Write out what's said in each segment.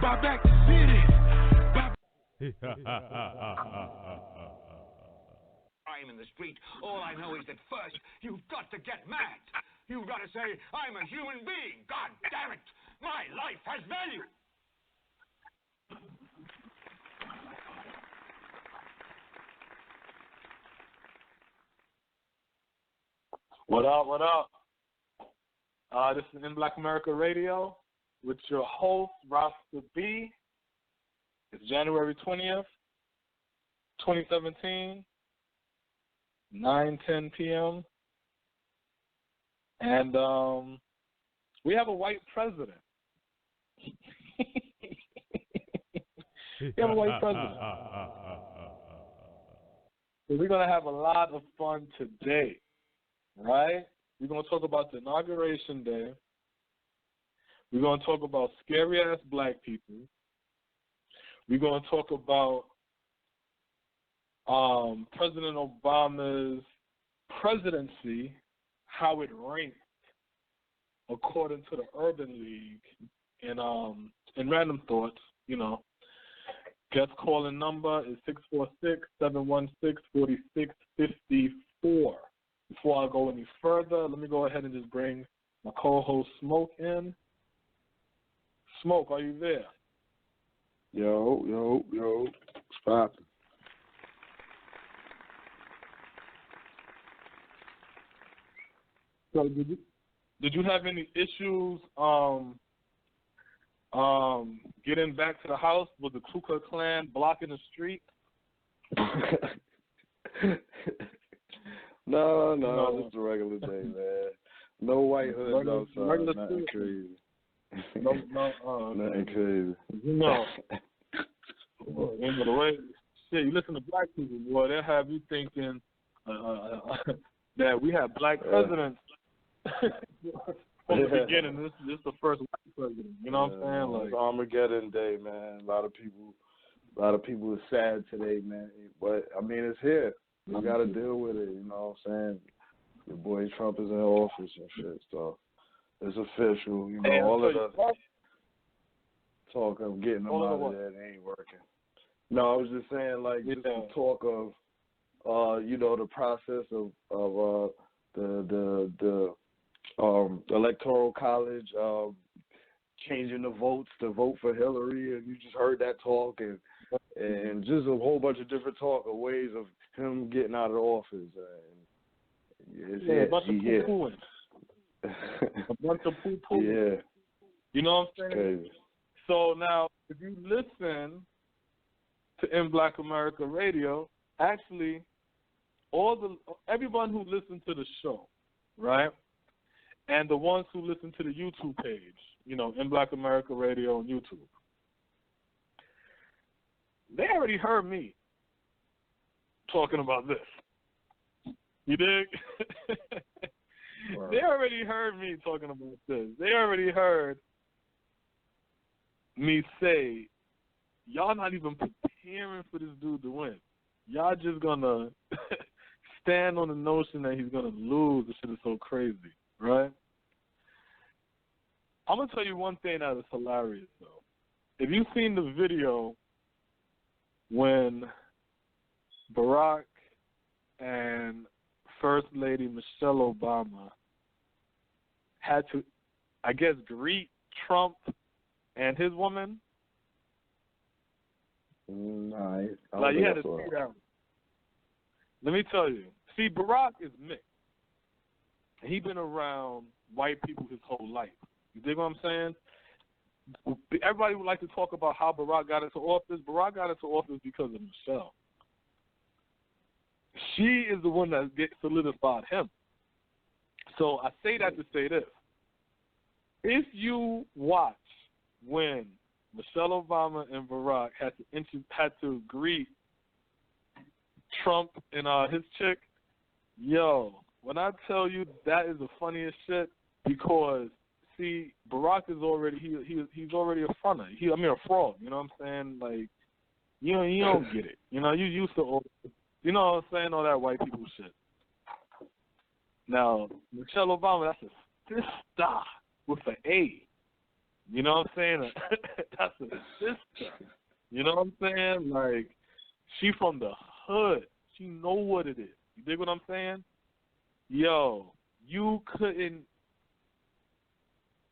Buy back the city. I'm in the street. All I know is that first, you've got to get mad. You've got to say, I'm a human being. God damn it. My life has value. What up, what up? This is In Black America Radio with your host, Rasta B. It's January 20th, 2017, 9:10 p.m. And we have a white president. We have a white president. So we're going to have a lot of fun today, right? We're going to talk about the Inauguration Day. We're going to talk about scary-ass black people. We're going to talk about President Obama's presidency, how it ranked according to the Urban League, and Random Thoughts, you know. Guest calling number is 646-716-4654. Before I go any further, let me go ahead and just bring my co-host Smoke in. Smoke, are you there? Yo. What's poppin'? So did you have any issues getting back to the house with the Ku Klux Klan blocking the street? No, it's a regular day, man. No white hoods outside, nothing crazy. Nothing crazy. You know, the way shit, you listen to black people, boy, they'll have you thinking that we have black presidents from the beginning. This is the first white president. You know what I'm saying? Like, it's Armageddon Day, man. A lot of people are sad today, man. But I mean, it's here. We got to deal with it. You know what I'm saying? Your boy Trump is in office and shit, so it's official. You know, all of the talk of getting them out of there, it ain't working. No, I was just saying, like, just the talk of, you know, the process of the electoral college, changing the votes to vote for Hillary, and you just heard that talk, and just a whole bunch of different talk of ways of him getting out of the office. A bunch of poo-pooing. A bunch of poo-pooing. Yeah. You know what I'm saying? Crazy. So now, if you listen to In Black America Radio, actually, everyone who listened to the show, right, and the ones who listen to the YouTube page, you know, In Black America Radio on YouTube, they already heard me talking about this. You dig? Wow. They already heard me talking about this. They already heard me say, y'all not even preparing for this dude to win. Y'all just gonna stand on the notion that he's gonna lose. This shit is so crazy, right? I'm gonna tell you one thing that is hilarious though. If you've seen the video when Barack and First Lady Michelle Obama had to, I guess, greet Trump and his woman. Nice. Like, you had to see that. Let me tell you. See, Barack is mixed. He's been around white people his whole life. You dig what I'm saying? Everybody would like to talk about how Barack got into office. Barack got into office because of Michelle. She is the one that solidified him. So I say that to say this. If you watch when Michelle Obama and Barack had to greet Trump and his chick, yo, when I tell you that is the funniest shit, because see, Barack is already he's already a fronter. A fraud. You know what I'm saying? Like, you don't get it. You know, you used to all, you know what I'm saying, all that white people shit. Now, Michelle Obama, that's a sister with an A. You know what I'm saying? That's a sister. You know what I'm saying? Like, she from the hood. She know what it is. You dig what I'm saying? Yo, you couldn't.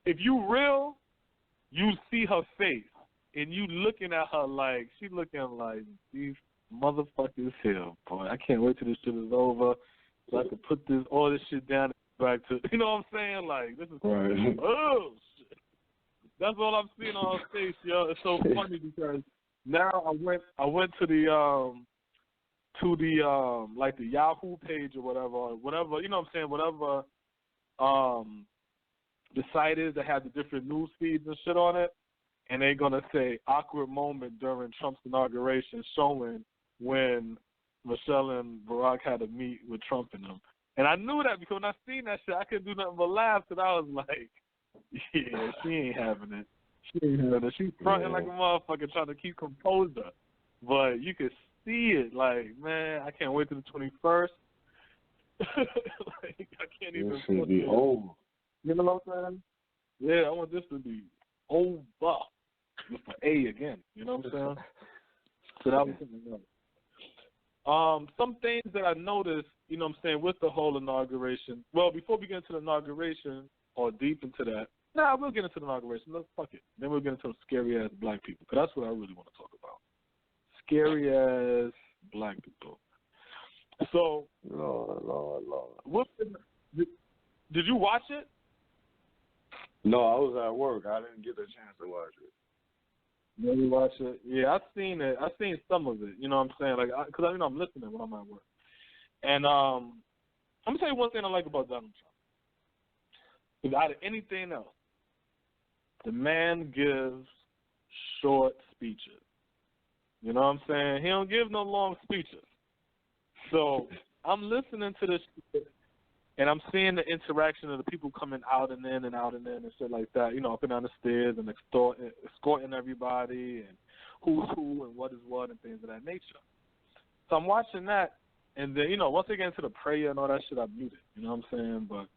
If you real, you see her face, and you looking at her like, she looking like, these motherfuckers here, boy. I can't wait till this shit is over so I can put all this shit down and back to, you know what I'm saying? Like, this is, right. Oh, shit. That's all I'm seeing on her face, yo. It's so funny because now I went to the like the Yahoo page or whatever, you know what I'm saying, whatever the site is that has the different news feeds and shit on it, and they're gonna say awkward moment during Trump's inauguration, showing when Michelle and Barack had to meet with Trump and them. And I knew that because when I seen that shit, I couldn't do nothing but laugh because I was like, yeah, she ain't having it. She ain't having it. She's fronting like a motherfucker trying to keep composure. But you could see it, like, man, I can't wait till the 21st. Like, I can't even. This should be over. You know what I'm saying? Yeah, I want this to be over with an A again. You know what I'm saying? So that was something else. Some things that I noticed, you know what I'm saying, with the whole inauguration. Well, before we get into the inauguration or deep into that, we'll get into the inauguration. Let's fuck it. Then we'll get into scary ass black people, because that's what I really want to talk about. Scary ass black people. So, Lord. Did you watch it? No, I was at work. I didn't get a chance to watch it. Maybe watch it. Yeah, I've seen it. I've seen some of it. You know what I'm saying? Like, because I'm listening when I'm at work. And I'm gonna tell you one thing I like about Donald Trump. Because out of anything else, the man gives short speeches. You know what I'm saying? He don't give no long speeches. So I'm listening to this shit, and I'm seeing the interaction of the people coming out and in and out and in and shit like that, you know, up and down the stairs and escorting everybody and who's who and what is what and things of that nature. So I'm watching that, and then, you know, once they get into the prayer and all that shit, I mute it. You know what I'm saying? But,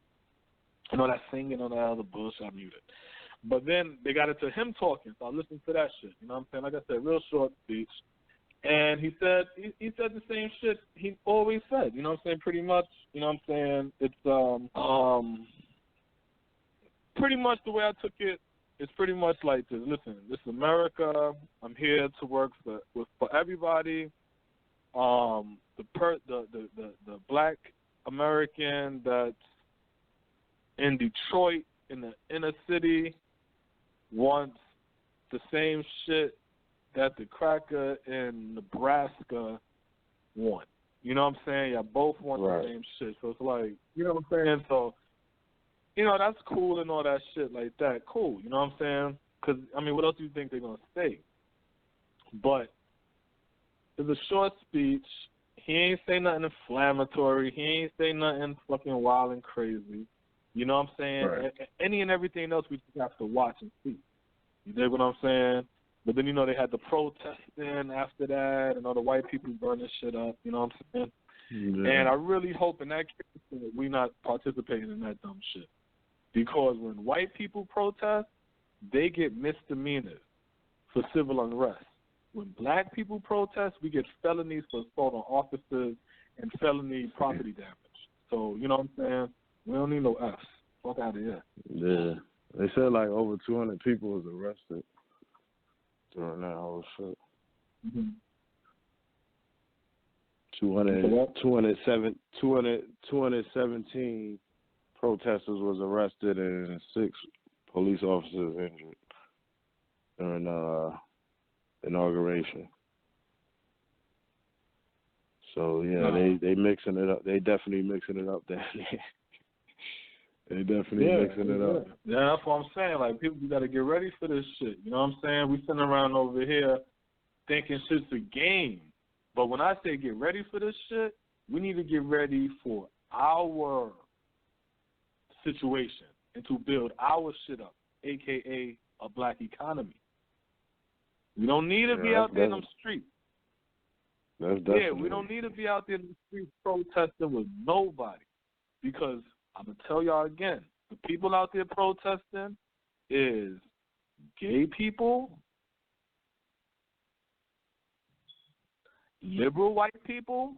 you know, that singing and all that other bullshit, I mute it. But then they got into him talking, so I listened to that shit. You know what I'm saying? Like I said, real short speech. And he said the same shit he always said. You know what I'm saying? Pretty much, you know what I'm saying? It's pretty much the way I took it. It's pretty much like this. Listen, this is America. I'm here to work for everybody. The black American that's in Detroit in the inner city wants the same shit that the cracker in Nebraska want. You know what I'm saying? Y'all both want the same shit. So it's like, you know what I'm saying? So, you know, that's cool and all that shit like that. Cool. You know what I'm saying? Because, I mean, what else do you think they're going to say? But it's a short speech. He ain't say nothing inflammatory. He ain't say nothing fucking wild and crazy. You know what I'm saying? Right. Any and everything else we just have to watch and see. You dig what I'm saying? But then, you know, they had the protesting after that and all the white people burning shit up. You know what I'm saying? Yeah. And I really hope in that case that we not participating in that dumb shit. Because when white people protest, they get misdemeanors for civil unrest. When black people protest, we get felonies for assault on officers and felony property damage. So, you know what I'm saying? We don't need no F's. Fuck out of here. Yeah. They said like over 200 people was arrested during that whole shit. Mm-hmm. 217 protesters was arrested and 6 police officers injured during inauguration. So yeah, they mixing it up. They definitely mixing it up there. They definitely mixing it up. Yeah, that's what I'm saying. Like, people, we got to get ready for this shit. You know what I'm saying? We sitting around over here thinking shit's a game. But when I say get ready for this shit, we need to get ready for our situation and to build our shit up, a.k.a. a black economy. We don't need to be out there in them streets. We don't need to be out there in the streets protesting with nobody. Because I'm going to tell y'all again, the people out there protesting is gay people, liberal white people,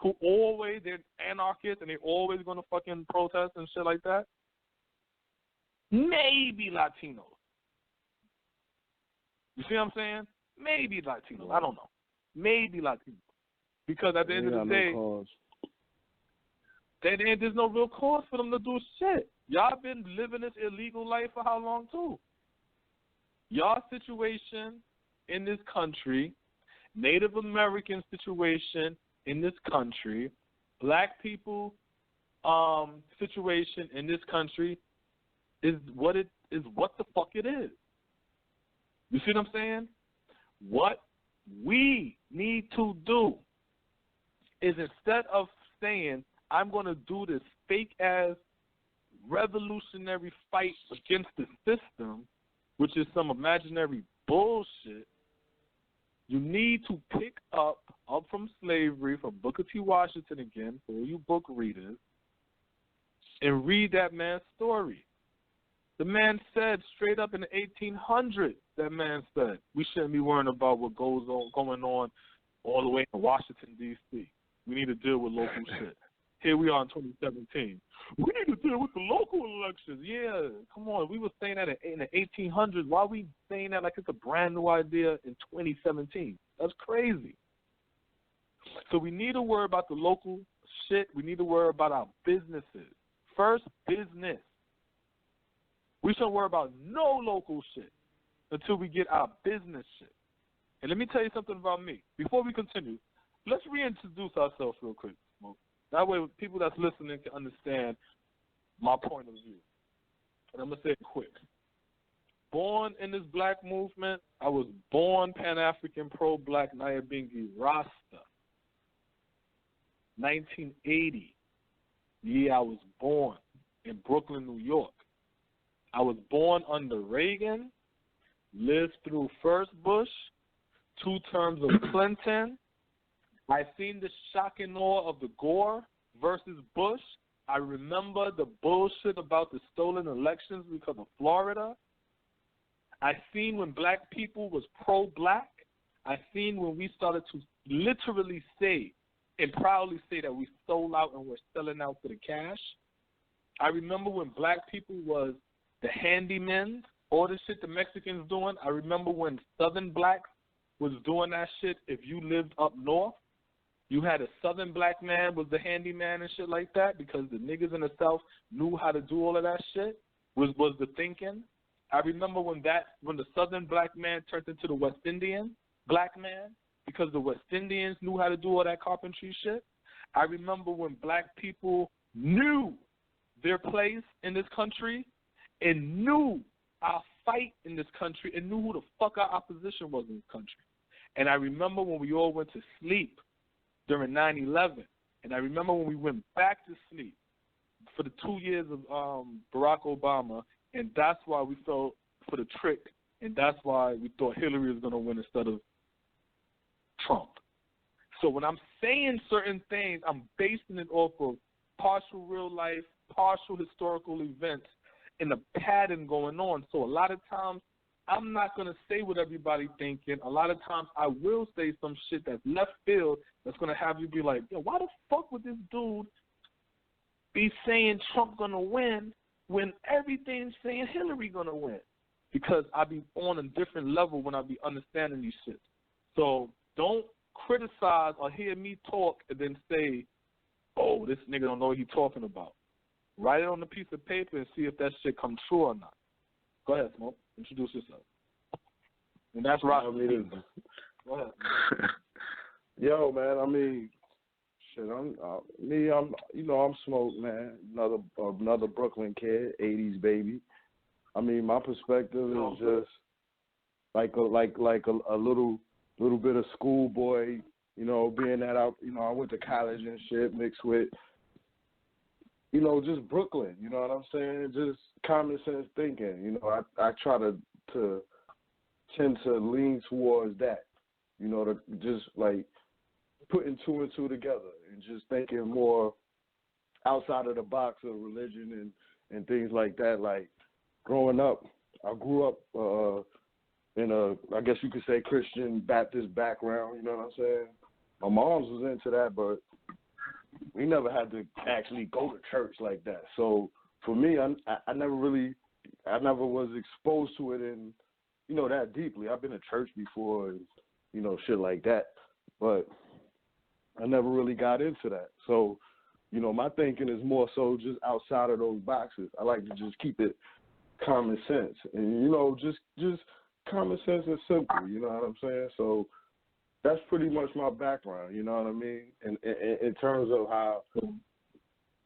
who always, they're anarchists and they're always going to fucking protest and shit like that. Maybe Latinos. You see what I'm saying? Maybe Latinos. I don't know. Maybe Latinos. Because at the end of the day, there's no real cause for them to do shit. Y'all been living this illegal life for how long, too? Y'all situation in this country, Native American situation in this country, black people situation in this country is what the fuck it is. You see what I'm saying? What we need to do is, instead of saying, I'm going to do this fake-ass revolutionary fight against the system, which is some imaginary bullshit, you need to pick up from slavery, from Booker T. Washington again, for you book readers, and read that man's story. The man said straight up in the 1800s, that man said, we shouldn't be worrying about what going on all the way in Washington, D.C. We need to deal with local shit. Here we are in 2017. We need to deal with the local elections. Yeah, come on. We were saying that in the 1800s. Why are we saying that like it's a brand new idea in 2017? That's crazy. So we need to worry about the local shit. We need to worry about our businesses. First, business. We shouldn't worry about no local shit until we get our business shit. And let me tell you something about me. Before we continue, let's reintroduce ourselves real quick, Smoke. That way people that's listening can understand my point of view. And I'm going to say it quick. Born in this black movement, I was born Pan-African, pro-black, Nyabingi, Rasta. 1980, the year I was born in Brooklyn, New York. I was born under Reagan, lived through first Bush, 2 terms of Clinton. I seen the shock and awe of the Gore versus Bush. I remember the bullshit about the stolen elections because of Florida. I seen when black people was pro-black. I seen when we started to literally say and proudly say that we sold out and we're selling out for the cash. I remember when black people was the handymen, all the shit the Mexicans doing. I remember when Southern blacks was doing that shit. If you lived up north, you had a Southern black man was the handyman and shit like that because the niggas in the South knew how to do all of that shit, was the thinking. I remember when the Southern black man turned into the West Indian black man because the West Indians knew how to do all that carpentry shit. I remember when black people knew their place in this country and knew our fight in this country and knew who the fuck our opposition was in this country. And I remember when we all went to sleep during 9/11, and I remember when we went back to sleep for the 2 years of Barack Obama, and that's why we fell for the trick, and that's why we thought Hillary was going to win instead of Trump. So when I'm saying certain things, I'm basing it off of partial real life, partial historical events, and the pattern going on. So a lot of times, I'm not going to say what everybody thinking. A lot of times I will say some shit that's left field that's going to have you be like, yo, why the fuck would this dude be saying Trump going to win when everything's saying Hillary going to win? Because I be on a different level when I be understanding these shit. So don't criticize or hear me talk and then say, oh, this nigga don't know what he's talking about. Write it on a piece of paper and see if that shit comes true or not. Go ahead, Smoke. Introduce yourself. And that's right. Go ahead. Yo, man. I mean, shit. I'm Smoke, man. Another Brooklyn kid, '80s baby. I mean, my perspective is just like a little bit of schoolboy. You know, being that I went to college and shit, mixed with, just Brooklyn. You know what I'm saying? Just common sense thinking. I try to tend to lean towards that. To just like putting 2 and 2 together and just thinking more outside of the box of religion and things like that. Like growing up, I grew up in a, I guess you could say, Christian Baptist background. You know what I'm saying? My mom's was into that, but we never had to actually go to church like that. So for me, I never was exposed to it in, you know, that deeply. I've been to church before and, you know, shit like that, but I never really got into that. So, you know, my thinking is more so just outside of those boxes. I like to just keep it common sense and, you know, just common sense and simple, you know what I'm saying? So that's pretty much my background, you know what I mean? And in terms of how,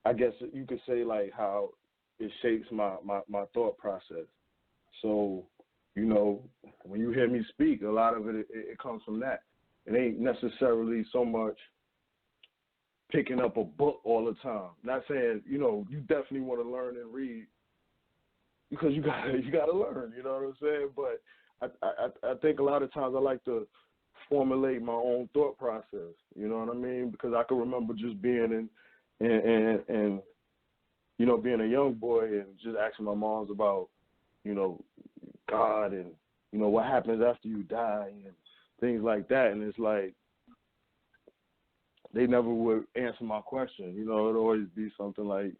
I guess you could say, like, how it shapes my thought process. So, you know, when you hear me speak, a lot of it comes from that. It ain't necessarily so much picking up a book all the time. Not saying, you know, you definitely want to learn and read because you gotta learn, you know what I'm saying? But I think a lot of times I like to formulate my own thought process, you know what I mean? Because I can remember just being and you know, being a young boy and just asking my moms about, you know, God and, you know, what happens after you die and things like that. And it's like they never would answer my question. You know, it'd always be something like,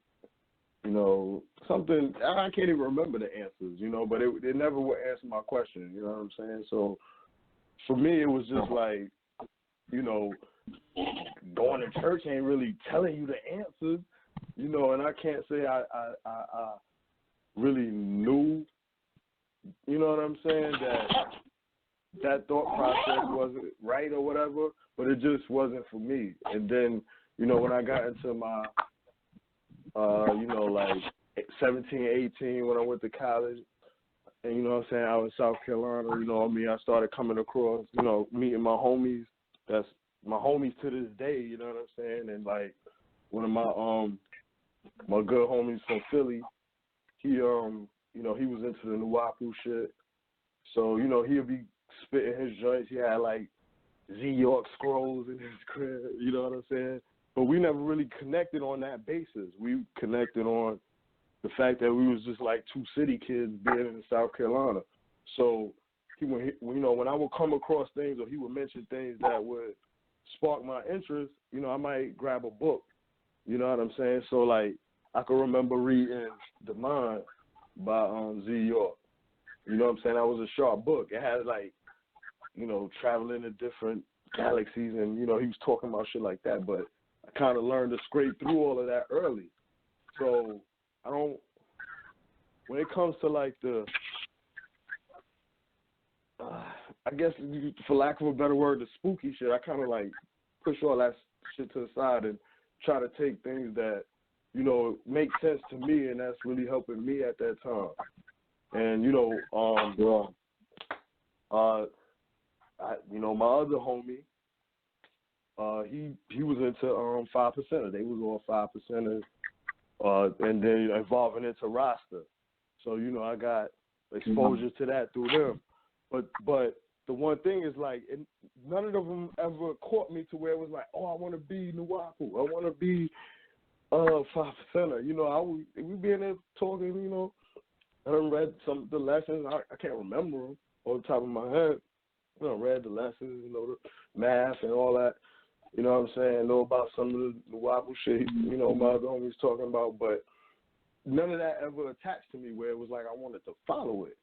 you know, something, I can't even remember the answers, you know, but they never would answer my question, you know what I'm saying? So for me, it was just like, you know, going to church ain't really telling you the answers, you know, and I can't say I really knew, you know what I'm saying, that thought process wasn't right or whatever, but it just wasn't for me. And then, you know, when I got into my, you know, like 17, 18, when I went to college, and, you know what I'm saying, out in South Carolina, you know what I mean, I started coming across, you know, meeting my homies. That's my homies to this day, you know what I'm saying? And, like, one of my good homies from Philly, he, you know, he was into the Nuwapu shit. So, you know, he'll be spitting his joints. He had, like, Z York scrolls in his crib, you know what I'm saying? But we never really connected on that basis. We connected on the fact that we was just like two city kids being in South Carolina. So, when I would come across things or he would mention things that would spark my interest, you know, I might grab a book. You know what I'm saying? So, like, I can remember reading The Mind by Z York. You know what I'm saying? That was a sharp book. It had, like, you know, traveling to different galaxies and, you know, he was talking about shit like that. But I kind of learned to scrape through all of that early. So, when it comes to, like, the, I guess, for lack of a better word, the spooky shit, I kind of, like, push all that shit to the side and try to take things that, you know, make sense to me and that's really helping me at that time. And, you know, you know, my other homie, he was into 5%. They was all 5%ers, and then evolving into Rasta. So, you know, I got exposure to that through them. But the one thing is, like, none of them ever caught me to where it was like, oh, I want to be Nuwapu. I want to be 5%er. You know, we be in there talking, you know. I done read some of the lessons. I can't remember them off the top of my head. You know, read the lessons, you know, the math and all that. You know what I'm saying? Know about some of the Nuwapu shit, you know, my other homies talking about. But none of that ever attached to me where it was like I wanted to follow it.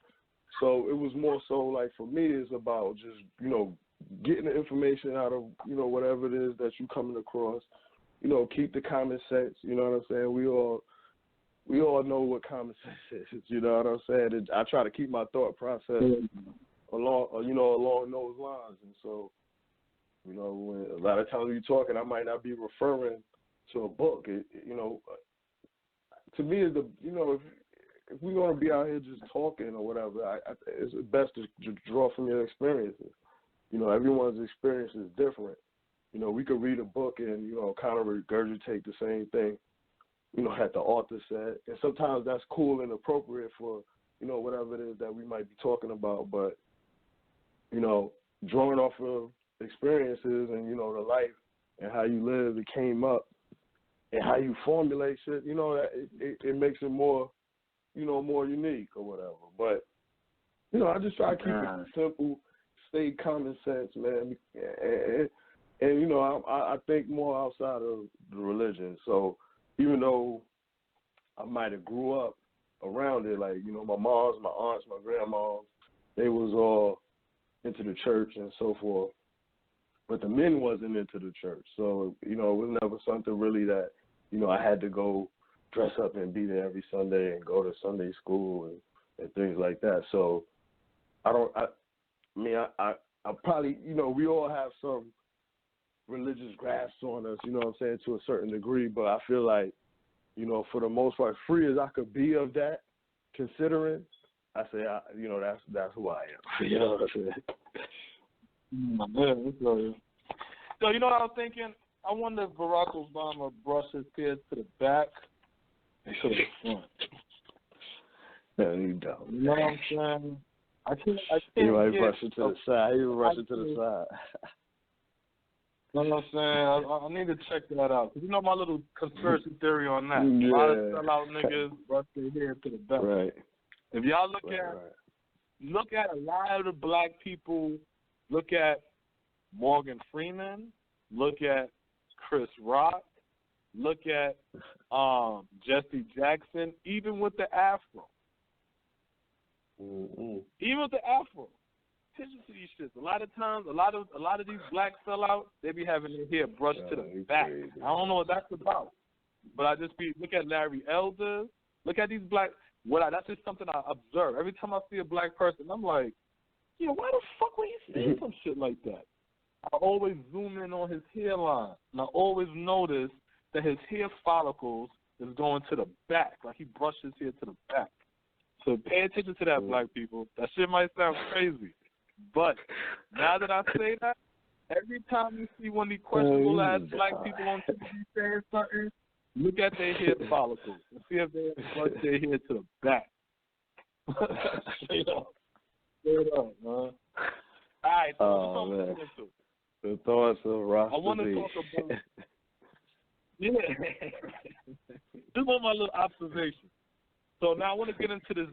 So it was more so like for me it's about just, you know, getting the information out of, you know, whatever it is that you coming across. You know, keep the common sense, you know what I'm saying? We all know what common sense is, you know what I'm saying? I try to keep my thought process along those lines. And so, you know, when a lot of times you're talking, I might not be referring to a book. You know, to me, is you know, if we're going to be out here just talking or whatever, it's best to draw from your experiences. You know, everyone's experience is different. You know, we could read a book and, you know, kind of regurgitate the same thing, you know, that the author said. And sometimes that's cool and appropriate for, you know, whatever it is that we might be talking about. But, you know, drawing off of experiences and, you know, the life and how you live, it came up, and how you formulate shit, you know, it makes it more, you know, more unique or whatever. But I just try to keep it simple, stay common sense, man. And I think more outside of the religion. So even though I might have grew up around it, like, my moms, my aunts, my grandmas, they was all into the church and so forth. But the men wasn't into the church. So, it was never something really that, I had to go dress up and be there every Sunday and go to Sunday school and things like that. So I probably, we all have some religious grasp on us, to a certain degree. But I feel like, for the most part, free as I could be of that, considering, I say, that's who I am. You know what I'm saying? So, you know what I was thinking? I wonder if Barack Obama brushed his hair to the back and to the front. No, you don't. You know what I'm saying? I can't he might brush it to the side. He would brush it to the side. You know what I'm saying? I need to check that out. Because my little conspiracy theory on that. Yeah. A lot of sellout niggas brush their hair to the back. Right. If y'all look at a lot of the black people, look at Morgan Freeman, look at Chris Rock, look at Jesse Jackson, even with the afro. Mm-hmm. Even with the afro. Attention to these shits. A lot of times, a lot of these black sellouts, they be having their hair brushed to the back. Crazy. I don't know what that's about. But look at Larry Elder, look at these black, that's just something I observe. Every time I see a black person, I'm like, why the fuck would he say some shit like that? I always zoom in on his hairline, and I always notice that his hair follicles is going to the back, like he brushed his hair to the back. So pay attention to that, black people. That shit might sound crazy, but now that I say that, every time you see one of these questionable-ass black people on TV saying something, look at their hair follicles and see if they brush their hair to the back. Straight up, man. All right, so man. The thoughts of Rasta. I want to talk about. Yeah. This was my little observation. So now I want to get into this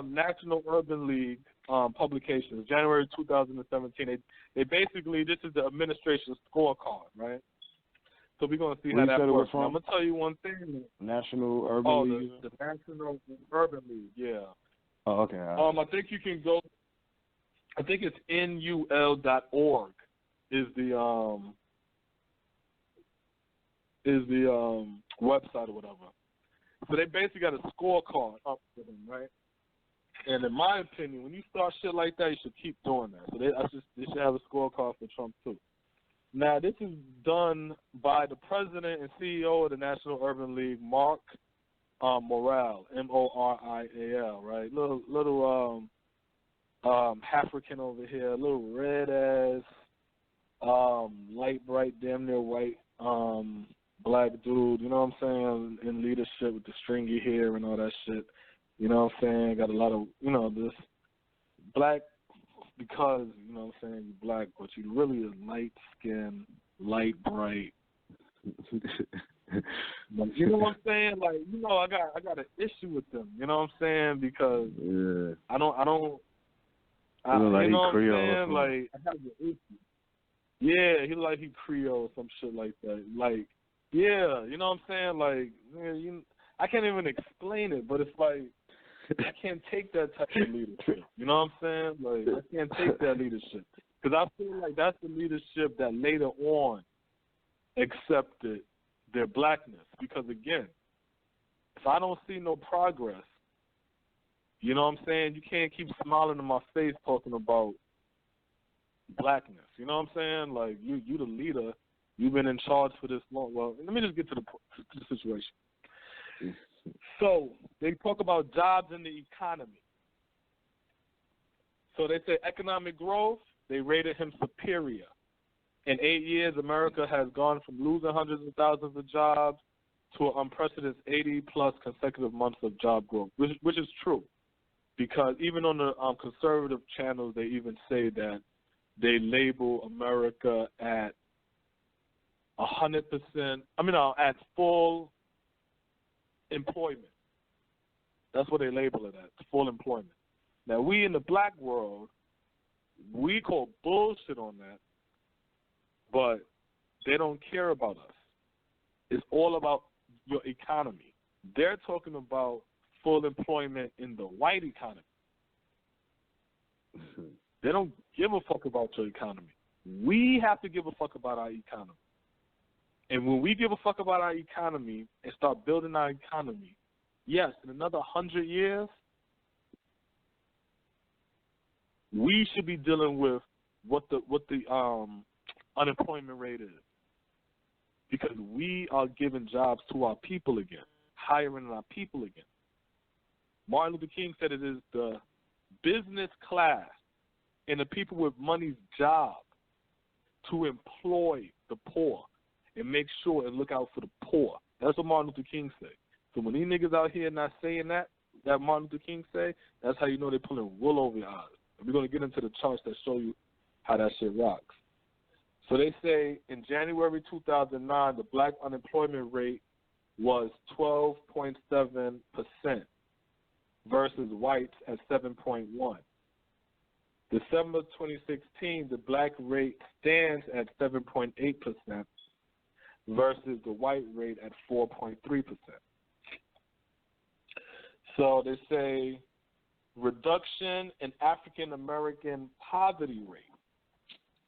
National Urban League publications, January 2017. They basically, this is the administration's scorecard, right? So we're going to see how that works. I'm going to tell you one thing. National Urban League? The National Urban League, yeah. Oh, okay. I think you can go, I think it's nul.org is the website or whatever. So they basically got a scorecard up for them, right? And in my opinion, when you start shit like that, you should keep doing that. So they should have a scorecard for Trump too. Now, this is done by the president and CEO of the National Urban League, Mark Morrill, Morial, right? Little African over here, a little red ass, light bright, damn near white, black dude. You know what I'm saying? In leadership with the stringy hair and all that shit. You know what I'm saying? Got a lot of, this black. Because, you know what I'm saying, you're black, but you really a light-skinned, light, bright. You know what I'm saying? Like, I got an issue with them. You know what I'm saying? Because I don't. You know what I'm saying? Like, I have an issue. Yeah, he Creole or some shit like that. Like, yeah, you know what I'm saying? Like, I can't even explain it, but it's like, I can't take that type of leadership. You know what I'm saying? Like, I can't take that leadership. Because I feel like that's the leadership that later on accepted their blackness. Because, again, if I don't see no progress, you know what I'm saying? You can't keep smiling in my face talking about blackness. You know what I'm saying? Like, you the leader. You've been in charge for this long. Well, let me just get to the situation. So they talk about jobs in the economy. So they say economic growth, they rated him superior. In 8 years, America has gone from losing hundreds of thousands of jobs to an unprecedented 80-plus consecutive months of job growth, which is true. Because even on the conservative channels, they even say that they label America at 100%, at full employment. That's what they label it at, full employment. Now, we in the black world, we call bullshit on that, but they don't care about us. It's all about your economy. They're talking about full employment in the white economy. They don't give a fuck about your economy. We have to give a fuck about our economy. And when we give a fuck about our economy and start building our economy, yes, in another 100 years, we should be dealing with what the unemployment rate is, because we are giving jobs to our people again, hiring our people again. Martin Luther King said it is the business class and the people with money's job to employ the poor and make sure and look out for the poor. That's what Martin Luther King said. So when these niggas out here not saying that Martin Luther King say, that's how you know they're pulling wool over your eyes. And we're going to get into the charts that show you how that shit rocks. So they say in January 2009, the black unemployment rate was 12.7% versus whites at 7.1. December 2016, the black rate stands at 7.8% versus the white rate at 4.3%. So they say reduction in African American poverty rate.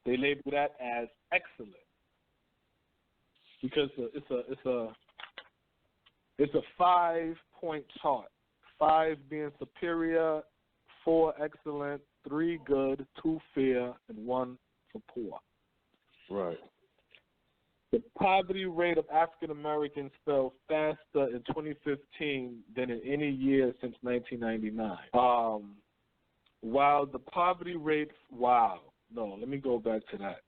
They label that as excellent because it's a 5-point chart. 5 being superior, 4 excellent, 3 good, 2 fair, and 1 for poor. Right. The poverty rate of African Americans fell faster in 2015 than in any year since 1999. While the poverty rate, let me go back to that.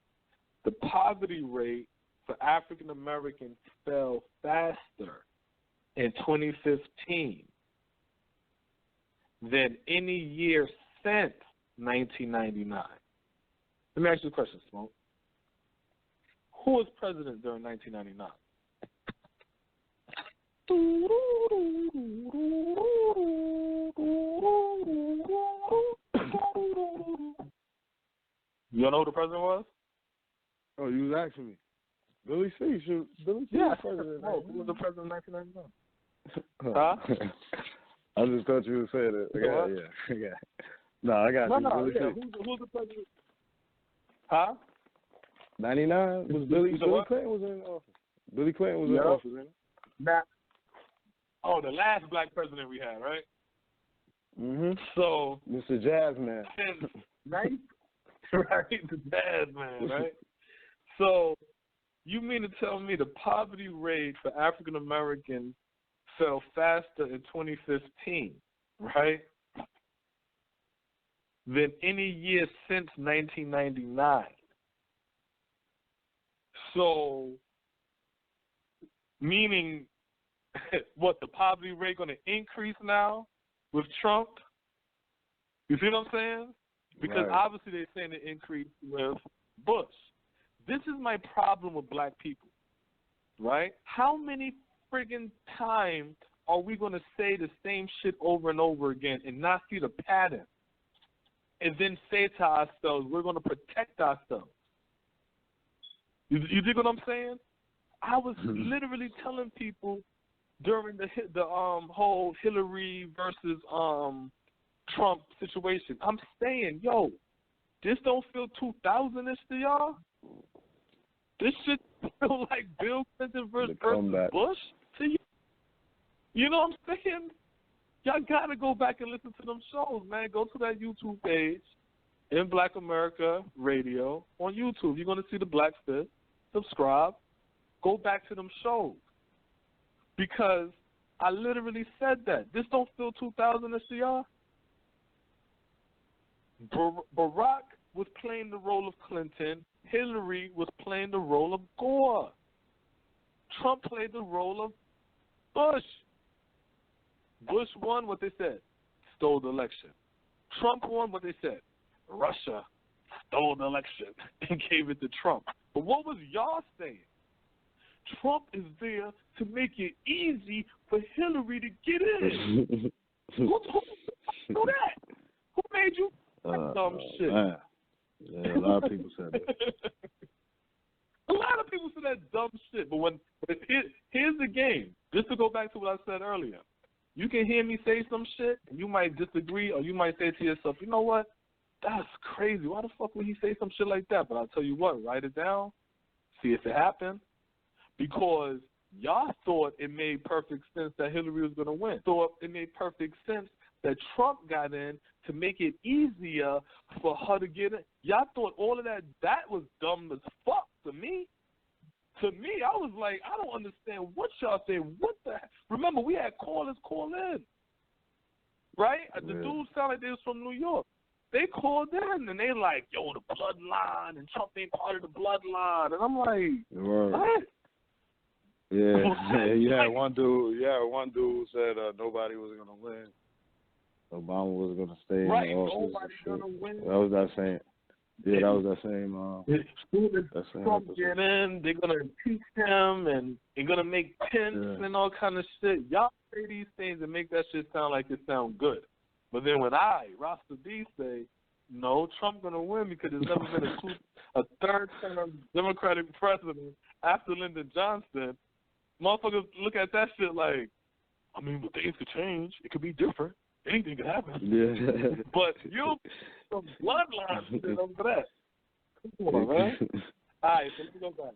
The poverty rate for African Americans fell faster in 2015 than any year since 1999. Let me ask you a question, Smoke. Who was president during 1999? You don't know who the president was? Oh, you was asking me. Billy C. Billy C. Yeah, was president. No, who was the president in 1999? Huh? I just thought you would say that. Yeah. No, I got you. No, Billy yeah. C. Who's the president? Huh? 99 was Billy Clinton was in office. Billy Clinton was in office, ain't he? The last black president we had, right? Mhm. So Mr. Jazzman. Right, the Jazzman, right? So you mean to tell me the poverty rate for African Americans fell faster in 2015, right, than any year since 1999? So, meaning, what, the poverty rate going to increase now with Trump? You see what I'm saying? Because obviously they're saying it increased with Bush. This is my problem with black people, right? How many friggin' times are we going to say the same shit over and over again and not see the pattern? And then say to ourselves, we're going to protect ourselves. You dig what I'm saying? I was literally telling people during the whole Hillary versus Trump situation. I'm saying, this don't feel 2000-ish to y'all? This shit feel like Bill Clinton versus Bush to you? You know what I'm saying? Y'all got to go back and listen to them shows, man. Go to that YouTube page, In Black America Radio, on YouTube. You're going to see the Black Fist. Subscribe. Go back to them shows. Because I literally said that. This don't feel 2000-ish to y'all? Barack was playing the role of Clinton. Hillary was playing the role of Gore. Trump played the role of Bush. Bush won what they said, stole the election. Trump won what they said, Russia stole the election and gave it to Trump. But what was y'all saying? Trump is there to make it easy for Hillary to get in. Who that? Who made you dumb shit? Man. Yeah, a lot of people said that. A lot of people said that dumb shit. But here's the game. Just to go back to what I said earlier. You can hear me say some shit, and you might disagree, or you might say to yourself, you know what? That's crazy. Why the fuck would he say some shit like that? But I'll tell you what, write it down, see if it happened. Because y'all thought it made perfect sense that Hillary was going to win. Thought it made perfect sense that Trump got in to make it easier for her to get in. Y'all thought all of that was dumb as fuck to me. To me, I was like, I don't understand what y'all say. What the heck? Remember, we had callers call in, right? Yeah. The dudes sound like they was from New York. They called in, and they like, yo, the bloodline, and Trump ain't part of the bloodline. And I'm like, what? Yeah, one dude said nobody was going to win. Obama was going to stay in the office. Nobody's going to win. That was that same. Yeah, that was that same. Trump get in, they're going to impeach him, and they're going to make Pence and all kind of shit. Y'all say these things and make that shit sound like it sound good. But then when Rasta B, say, no, Trump going to win because there's never been a third-term Democratic president after Lyndon Johnson, motherfuckers look at that shit like, I mean, but things could change. It could be different. Anything could happen. Yeah. But you, some bloodline shit over that. Come on, man. All right, so let me go back.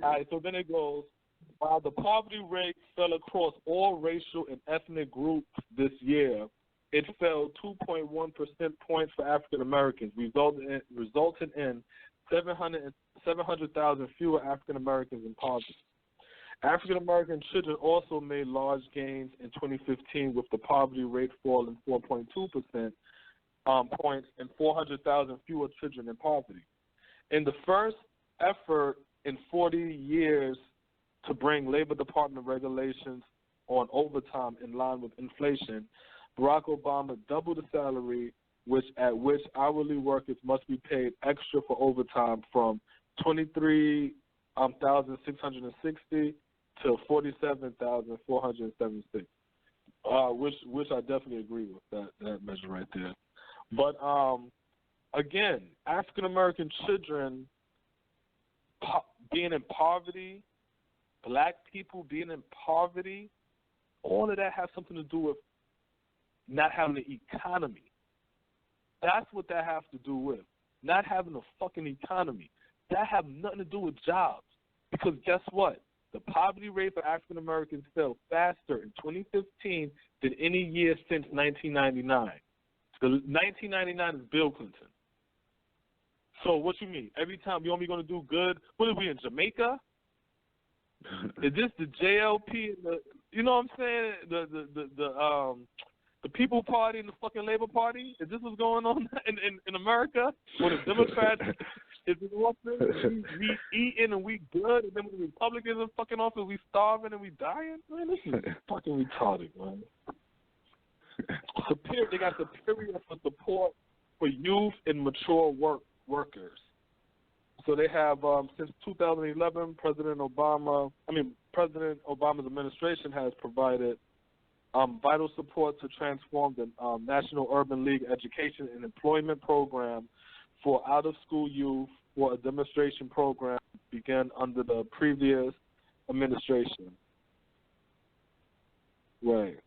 All right, so then it goes, while the poverty rate fell across all racial and ethnic groups this year, it fell 2.1% points for African Americans, resulting in 700,000 fewer African Americans in poverty. African American children also made large gains in 2015, with the poverty rate falling 4.2% points and 400,000 fewer children in poverty. In the first effort in 40 years to bring Labor Department regulations on overtime in line with inflation, Barack Obama doubled the salary at which hourly workers must be paid extra for overtime from $23,660 to $47,476, which I definitely agree with that measure right there. But again, African American children being in poverty, black people being in poverty, all of that has something to do with not having an economy. That's what that has to do with. Not having a fucking economy. That have nothing to do with jobs. Because guess what? The poverty rate for African Americans fell faster in 2015 than any year since 1999. The 1999 is Bill Clinton. So what you mean? Every time you only going to do good? What are we in Jamaica? Is this the JLP? You know what I'm saying? The People Party and the fucking Labor Party? Is this what's going on in America? Where the Democrats is in office, we eating and we good, and then when the Republicans are fucking office, we starving and we dying? Man, this is fucking retarded, man. They got Superior for support for youth and mature workers. So they have, since 2011, President Obama's administration has provided vital support to transform the National Urban League Education and Employment Program for out-of-school youth, for a demonstration program began under the previous administration. Right.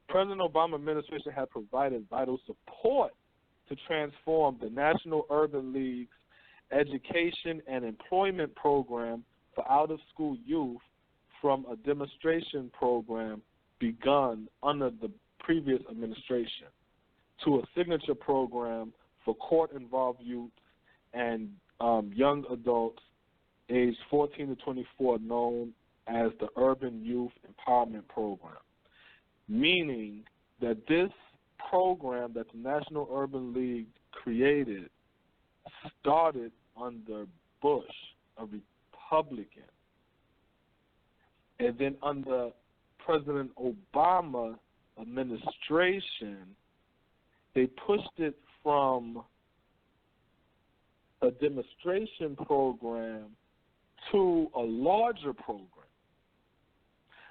President Obama administration had provided vital support to transform the National Urban League's Education and Employment Program for out-of-school youth from a demonstration program begun under the previous administration to a signature program for court-involved youth and young adults aged 14 to 24 known as the Urban Youth Empowerment Program, meaning that this program that the National Urban League created started under Bush, a Republican, and then under President Obama administration, they pushed it from a demonstration program to a larger program,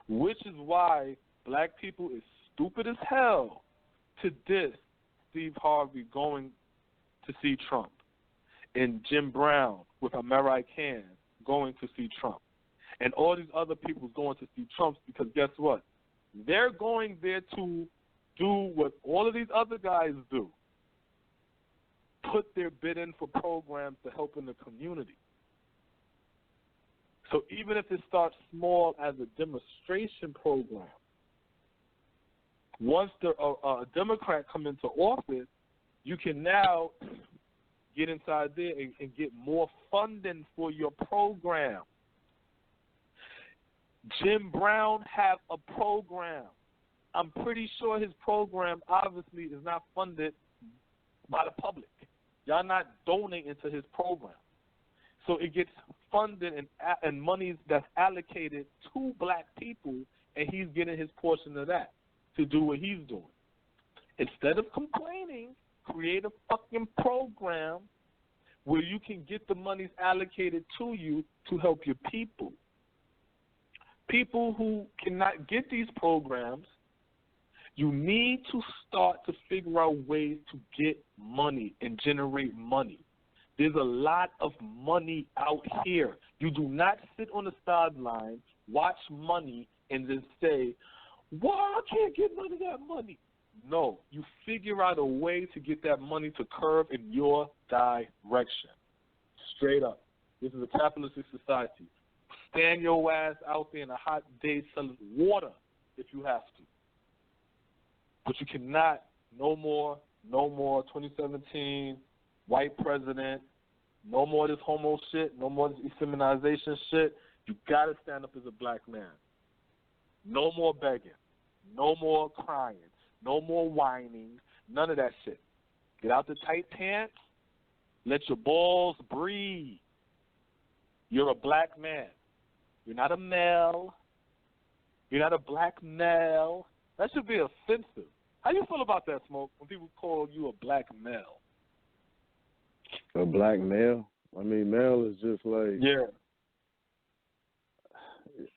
which is why black people is stupid as hell to diss Steve Harvey going to see Trump and Jim Brown with American Can going to see Trump and all these other people going to see Trump because guess what? They're going there to do what all of these other guys do, put their bid in for programs to help in the community. So even if it starts small as a demonstration program, once a Democrat come into office, you can now get inside there and get more funding for your program. Jim Brown have a program. I'm pretty sure his program obviously is not funded by the public. Y'all not donating to his program. So it gets funded and money that's allocated to black people, and he's getting his portion of that to do what he's doing. Instead of complaining, create a fucking program where you can get the monies allocated to you to help your people. People who cannot get these programs, you need to start to figure out ways to get money and generate money. There's a lot of money out here. You do not sit on the sideline, watch money, and then say, why I can't get none of that money? No, you figure out a way to get that money to curve in your direction. Straight up. This is a capitalistic society. Stand your ass out there in a hot day selling water if you have to. But you cannot, no more, 2017, white president, no more this homo shit, no more this effeminization shit. You got to stand up as a black man. No more begging. No more crying. No more whining. None of that shit. Get out the tight pants. Let your balls breathe. You're a black man. You're not a male. You're not a black male. That should be offensive. How you feel about that, Smoke, when people call you a black male? A black male? I mean, male is just like... Yeah.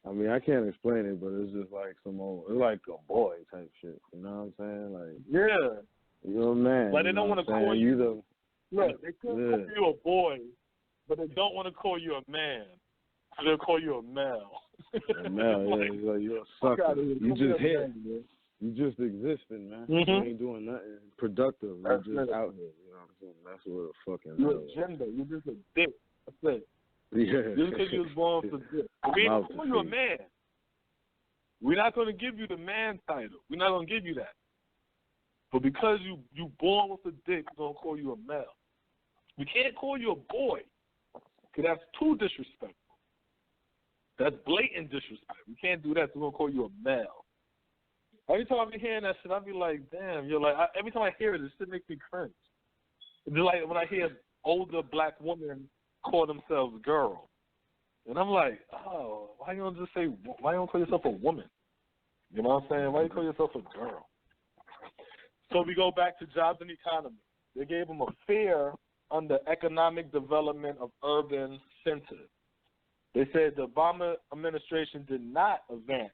I mean, I can't explain it, but it's just like some old... It's like a boy type shit. You know what I'm saying? Like, yeah. You're a man. Like, they don't want to call you... Look, they could call you a boy, but they don't want to call you a man. So they'll call you a male. A male, yeah. It's like, you're a sucker. You just here. You just existing, man. Mm-hmm. You ain't doing nothing productive. You're just out here. You know what I'm saying? That's what a fucking... You're a gender. You're just a dick. That's it. Yeah. Just because you was born for dick. We ain't call you a man. We're not going to give you the man title. We're not going to give you that. But because you born with a dick, we're going to call you a male. We can't call you a boy, because that's too disrespectful. That's blatant disrespect. We can't do that, so we're going to call you a male. Every time I be hearing that shit, I be like, damn, every time I hear it, it shit makes me cringe. It's like when I hear older black women call themselves girl. And I'm like, oh, why you don't call yourself a woman? You know what I'm saying? Why you call yourself a girl? So we go back to jobs and economy. They gave them a fair under economic development of urban centers. They said the Obama administration did not advance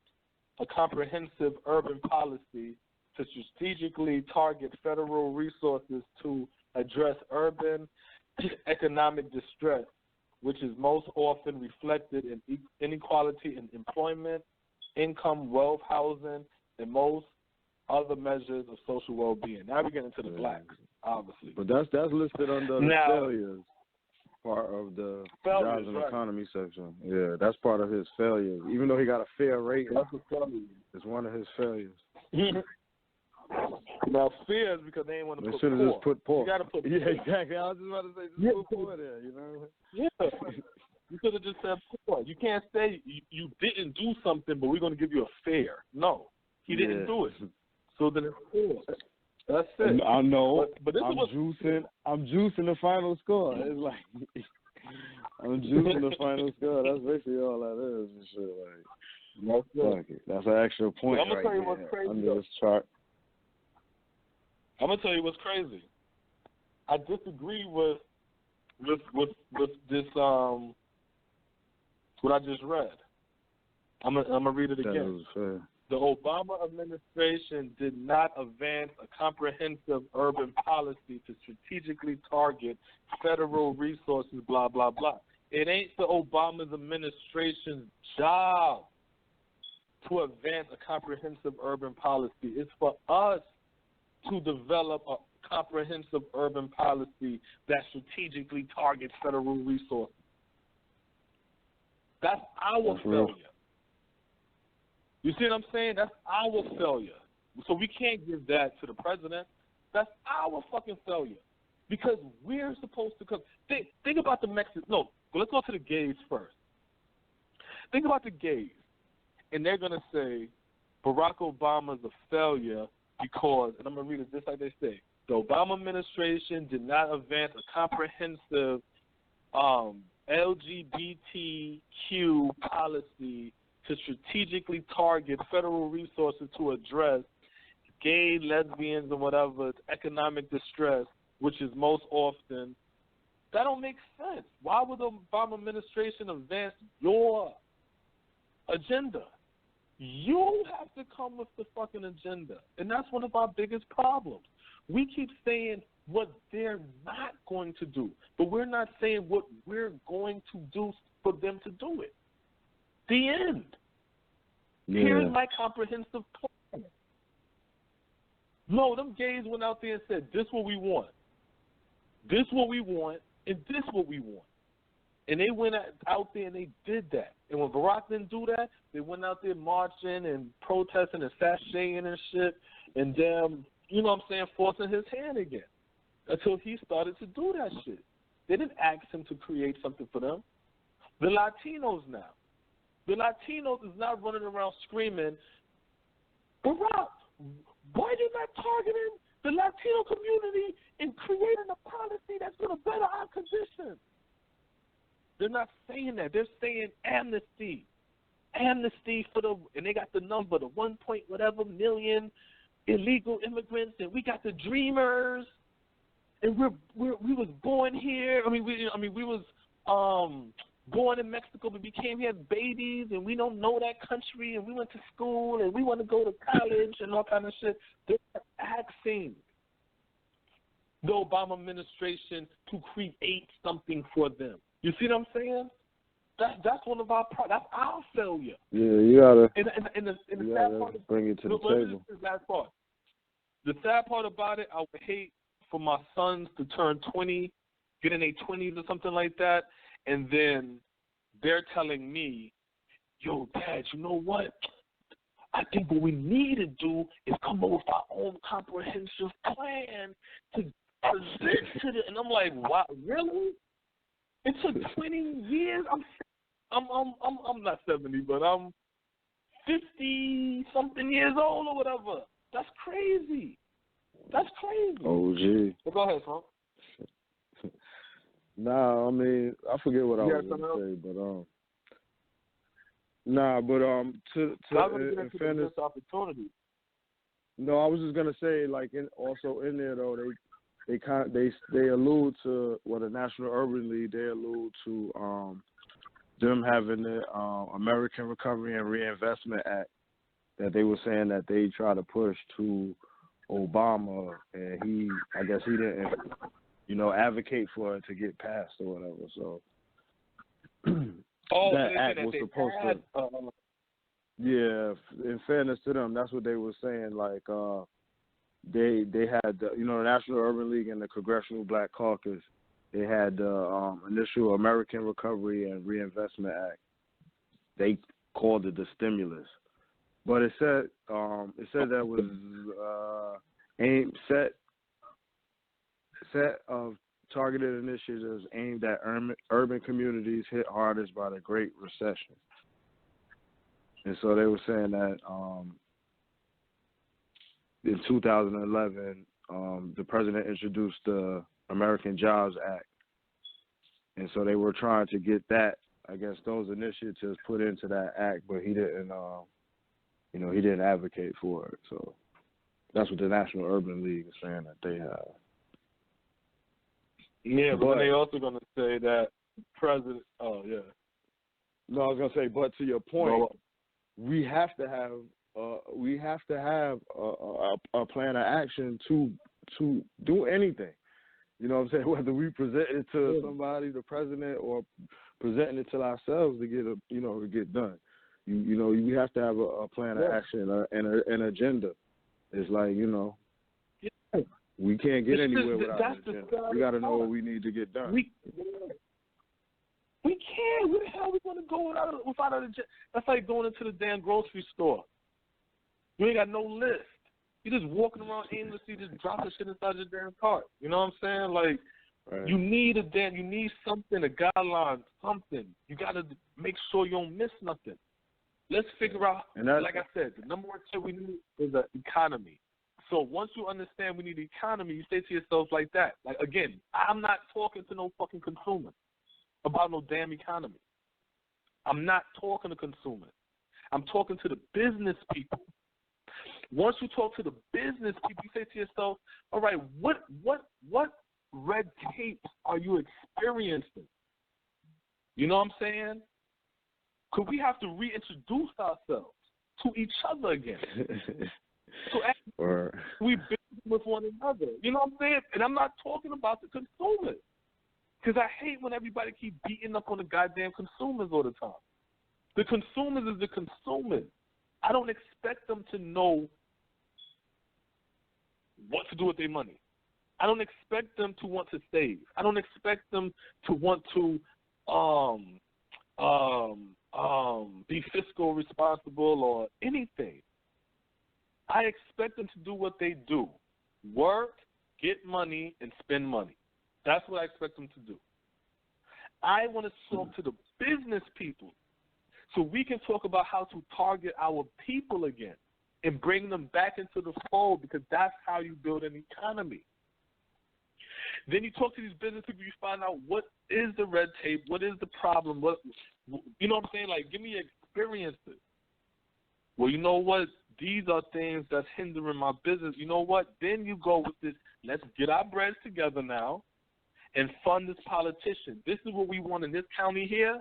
a comprehensive urban policy to strategically target federal resources to address urban economic distress, which is most often reflected in inequality in employment, income, wealth, housing, and most other measures of social well-being. Now we get into the blacks, obviously. But that's listed under the failures part of the jobs and economy section. Yeah, that's part of his failures. Even though he got a fair rating, it's one of his failures. Now, fear is because they ain't want to put should have just put pork. You got to put pork. Yeah, exactly. I was just about to say, just put pork there, you know? Yeah. You could have just said pork. You can't say you didn't do something, but we're going to give you a fair. No, he didn't do it. So then it's pork. That's it. I know. But this I'm juicing the final score. It's like I'm juicing the final score. That's basically all that is and shit. Like that's an extra point. I'm gonna tell you what's crazy under this chart. I'm gonna tell you what's crazy. I disagree with this what I just read. I'm gonna read it again. The Obama administration did not advance a comprehensive urban policy to strategically target federal resources, blah, blah, blah. It ain't the Obama administration's job to advance a comprehensive urban policy. It's for us to develop a comprehensive urban policy that strategically targets federal resources. That's our failure. You see what I'm saying? That's our failure. So we can't give that to the president. That's our fucking failure. Because we're supposed to come. Think about the Mexicans. No, let's go to the gays first. Think about the gays. And they're going to say Barack Obama's a failure because, and I'm going to read it just like they say, the Obama administration did not advance a comprehensive LGBTQ policy to strategically target federal resources to address gay, lesbians, and whatever economic distress, which is most often. That don't make sense. Why would the Obama administration advance your agenda? You have to come with the fucking agenda. And that's one of our biggest problems. We keep saying what they're not going to do, but we're not saying what we're going to do for them to do it. The end. Yeah. Here's my comprehensive plan. No, them gays went out there and said, this what we want. This what we want, and this what we want. And they went out there and they did that. And when Barack didn't do that, they went out there marching and protesting and sashaying and shit, and them, you know what I'm saying, forcing his hand again until he started to do that shit. They didn't ask him to create something for them. The Latinos now. The Latinos is not running around screaming, Barack, why are you not targeting the Latino community and creating a policy that's going to better our conditions? They're not saying that. They're saying amnesty. Amnesty for the, and they got the number, the 1 point whatever million illegal immigrants, and we got the dreamers, and we was born here. We was born in Mexico, but we came here as babies, and we don't know that country, and we went to school, and we want to go to college, and all kind of shit. They're asking the Obama administration to create something for them. You see what I'm saying? That's one of our that's our failure. Yeah, you gotta. And the sad part bring it to the table. The sad part about it, I would hate for my sons to turn 20, get in their 20s or something like that, and then they're telling me, "Yo, Dad, you know what? I think what we need to do is come up with our own comprehensive plan to present to the." And I'm like, "What? Really? It took 20 years. I'm not 70, but I'm 50-something years old or whatever. That's crazy. That's crazy." Oh, gee. Well, go ahead, son. Nah, I mean, I forget what I was going to say, but to in fairness, opportunity. No, I was just gonna say, like, also in there though, they allude to the National Urban League. They allude to them having the American Recovery and Reinvestment Act that they were saying that they try to push to Obama, and I guess he didn't, advocate for it to get passed or whatever. So that act was supposed to. Yeah, in fairness to them, that's what they were saying. Like, they had the National Urban League and the Congressional Black Caucus. They had the initial American Recovery and Reinvestment Act. They called it the stimulus, but it said that was set of targeted initiatives aimed at urban communities hit hardest by the Great Recession. And so they were saying that in 2011, the president introduced the American Jobs Act. And so they were trying to get that, I guess, those initiatives put into that act, but he didn't, he didn't advocate for it. So that's what the National Urban League is saying that they have. Yeah, but they also going to say that president. Oh yeah. No, I was going to say, but to your point, we have to have we have to have a plan of action to do anything. You know what I'm saying? Whether we present it to somebody, the president, or presenting it to ourselves to get to get done. You know, we have to have a plan of action and an agenda. It's like, we can't get anywhere without an agenda. We got to know what we need to get done. We can't. Where the hell are we going to go without an agenda? That's like going into the damn grocery store. You ain't got no list. You're just walking around aimlessly, just dropping shit inside your damn cart. You know what I'm saying? Like, right. You need something, a guideline, something. You got to make sure you don't miss nothing. Let's figure out, like I said, the number one thing we need is an economy. So once you understand we need an economy, you say to yourself like that. Like, again, I'm not talking to no fucking consumer about no damn economy. I'm not talking to consumers. I'm talking to the business people. Once you talk to the business people, you say to yourself, all right, what red tape are you experiencing? You know what I'm saying? Could we have to reintroduce ourselves to each other again? So we build with one another. You know what I'm saying? And I'm not talking about the consumers. Because I hate when everybody keep beating up on the goddamn consumers all the time. The consumers is the consumers. I don't expect them to know what to do with their money. I don't expect them to want to save. I don't expect them to want to be fiscal responsible or anything. I expect them to do what they do. Work, get money, and spend money. That's what I expect them to do. I want to talk to the business people so we can talk about how to target our people again and bring them back into the fold, because that's how you build an economy. Then you talk to these business people, you find out what is the red tape, what is the problem, you know what I'm saying? Like, give me experiences. Well, you know what? These are things that's hindering my business. You know what? Then you go with this, let's get our breads together now and fund this politician. This is what we want in this county here.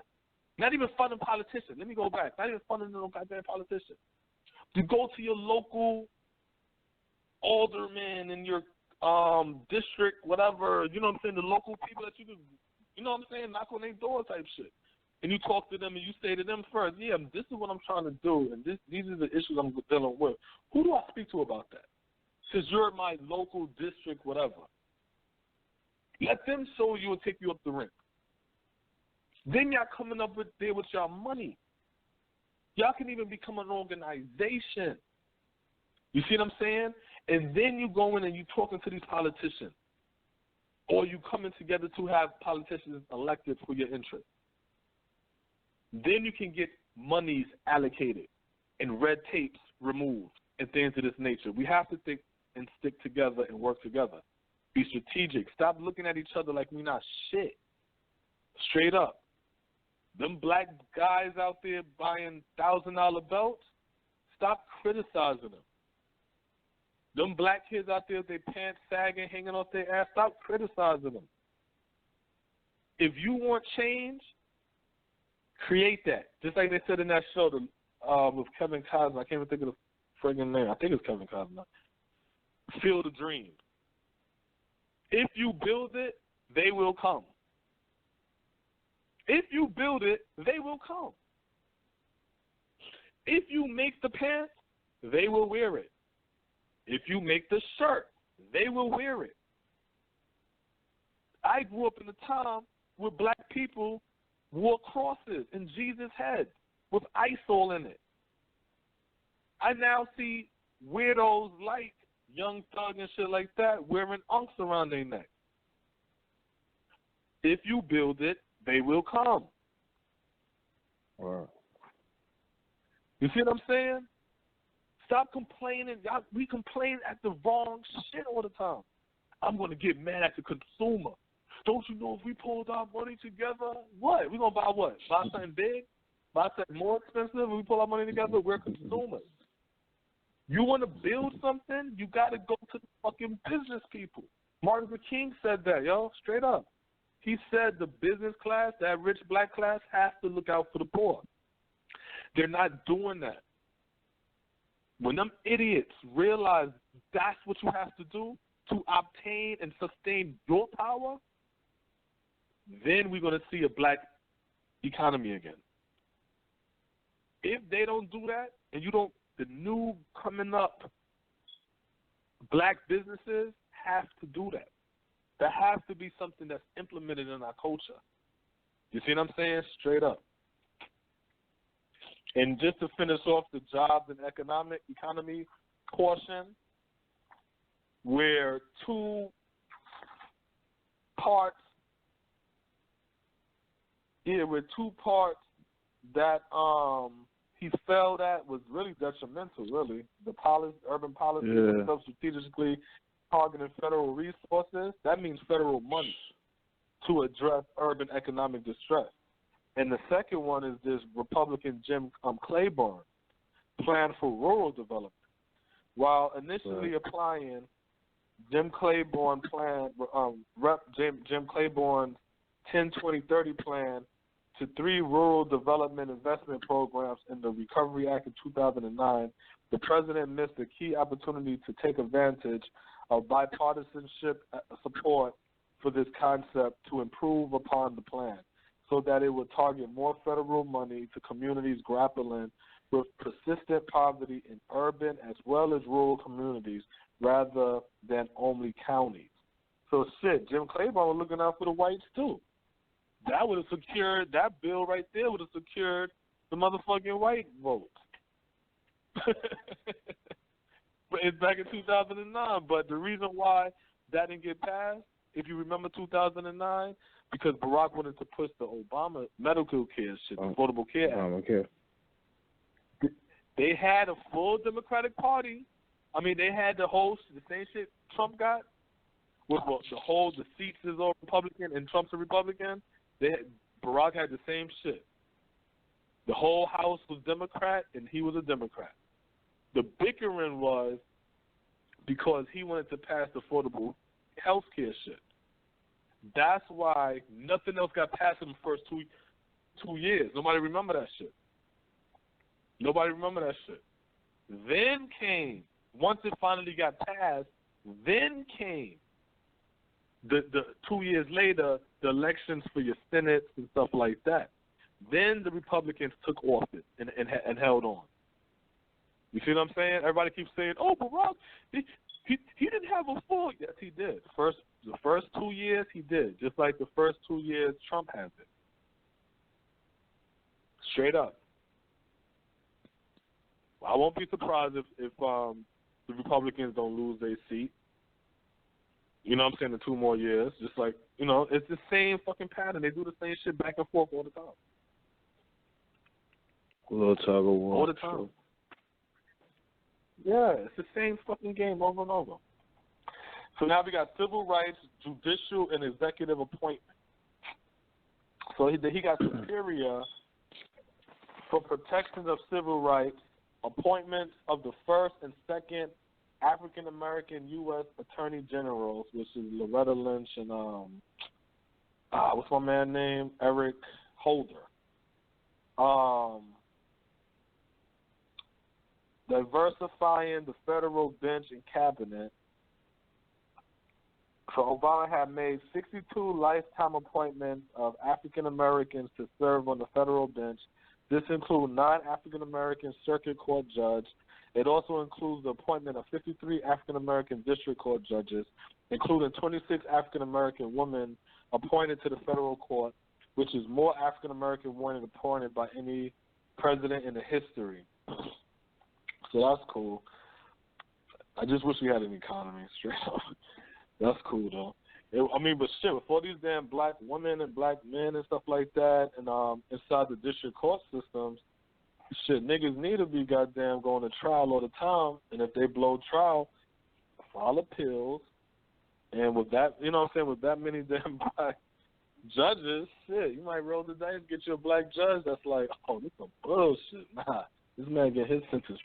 Not even funding politicians. Let me go back. Not even funding no goddamn politician. To go to your local alderman in your district, whatever, you know what I'm saying, the local people that you can, you know what I'm saying, knock on their door type shit. And you talk to them and you say to them first, yeah, this is what I'm trying to do, and these are the issues I'm dealing with. Who do I speak to about that? Since you're my local district, whatever. Let them show you and take you up the rink. Then y'all coming up with y'all money. Y'all can even become an organization. You see what I'm saying? And then you go in and you talking to these politicians. Or you coming together to have politicians elected for your interest. Then you can get monies allocated and red tapes removed and things of this nature. We have to think and stick together and work together. Be strategic. Stop looking at each other like we not shit. Straight up. Them black guys out there buying $1,000 belts, stop criticizing them. Them black kids out there with their pants sagging, hanging off their ass, stop criticizing them. If you want change, create that. Just like they said in that show with Kevin Costner. I can't even think of the friggin' name. I think it's Kevin Costner. Field of Dreams. If you build it, they will come. If you build it, they will come. If you make the pants, they will wear it. If you make the shirt, they will wear it. I grew up in a time where black people wore crosses in Jesus' head with ISOL in it. I now see weirdos like Young Thug and shit like that wearing unks around their neck. If you build it, they will come. Wow. You see what I'm saying? Stop complaining. We complain at the wrong shit all the time. I'm going to get mad at the consumer. Don't you know if we pulled our money together, what? We going to buy what? Buy something big? Buy something more expensive? When we pull our money together, we're consumers. You want to build something, you got to go to the fucking business people. Martin Luther King said that, yo, straight up. He said the business class, that rich black class, has to look out for the poor. They're not doing that. when them idiots realize that's what you have to do to obtain and sustain your power, then we're going to see a black economy again. If they don't do that, and the new coming up black businesses have to do that. There has to be something that's implemented in our culture. You see what I'm saying? Straight up. And just to finish off the jobs and economy portion, where two parts that he failed at was really detrimental, really. The urban policy of strategically targeting federal resources, that means federal money to address urban economic distress. And the second one is this Republican Jim Claiborne plan for rural development. While initially applying Jim Claiborne plan, Jim Claiborne's 10-20-30 plan to 3 rural development investment programs in the Recovery Act of 2009, the president missed a key opportunity to take advantage of bipartisanship support for this concept to improve upon the plan, so that it would target more federal money to communities grappling with persistent poverty in urban as well as rural communities rather than only counties. So Jim Claiborne was looking out for the whites too. That would have secured, that bill right there would have secured the motherfucking white vote. But it's back in 2009. But the reason why that didn't get passed, if you remember 2009, because Barack wanted to push the Obama medical care shit, the Affordable Care Act. They had a full Democratic Party. I mean, they had the same shit Trump got. With the seats is all Republican and Trump's a Republican. Barack had the same shit. The whole House was Democrat and he was a Democrat. The bickering was because he wanted to pass the affordable health care shit. That's why nothing else got passed in the first two years. Nobody remember that shit. Then came, once it finally got passed, then came the 2 years later, the elections for your Senate and stuff like that. Then the Republicans took office and held on. You see what I'm saying? Everybody keeps saying, "Oh, Barack, he didn't have a full." Yes, he did. The first 2 years, he did. Just like the first 2 years Trump has it. Straight up. I won't be surprised if the Republicans don't lose their seat. You know what I'm saying? In 2 more years. Just like, it's the same fucking pattern. They do the same shit back and forth all the time. A little tug of war. All the time. Yeah, it's the same fucking game over and over. So now we got civil rights, judicial, and executive appointment. So he got superior for protection of civil rights, appointments of the first and second African-American U.S. Attorney Generals, which is Loretta Lynch and, what's my man name? Eric Holder. Diversifying the federal bench and cabinet. So Obama had made 62 lifetime appointments of African Americans to serve on the federal bench. This includes 9 African American circuit court judges. It also includes the appointment of 53 African American district court judges, including 26 African American women appointed to the federal court, which is more African American women appointed by any president in the history. So that's cool. I just wish we had an economy, straight up. That's cool, though. But shit, with all these damn black women and black men and stuff like that, and inside the district court systems, shit, niggas need to be goddamn going to trial all the time, and if they blow trial, file appeals, and with that, with that many damn black judges, shit, you might roll the dice, get you a black judge that's like, oh, this some bullshit. Nah, this man get his sentence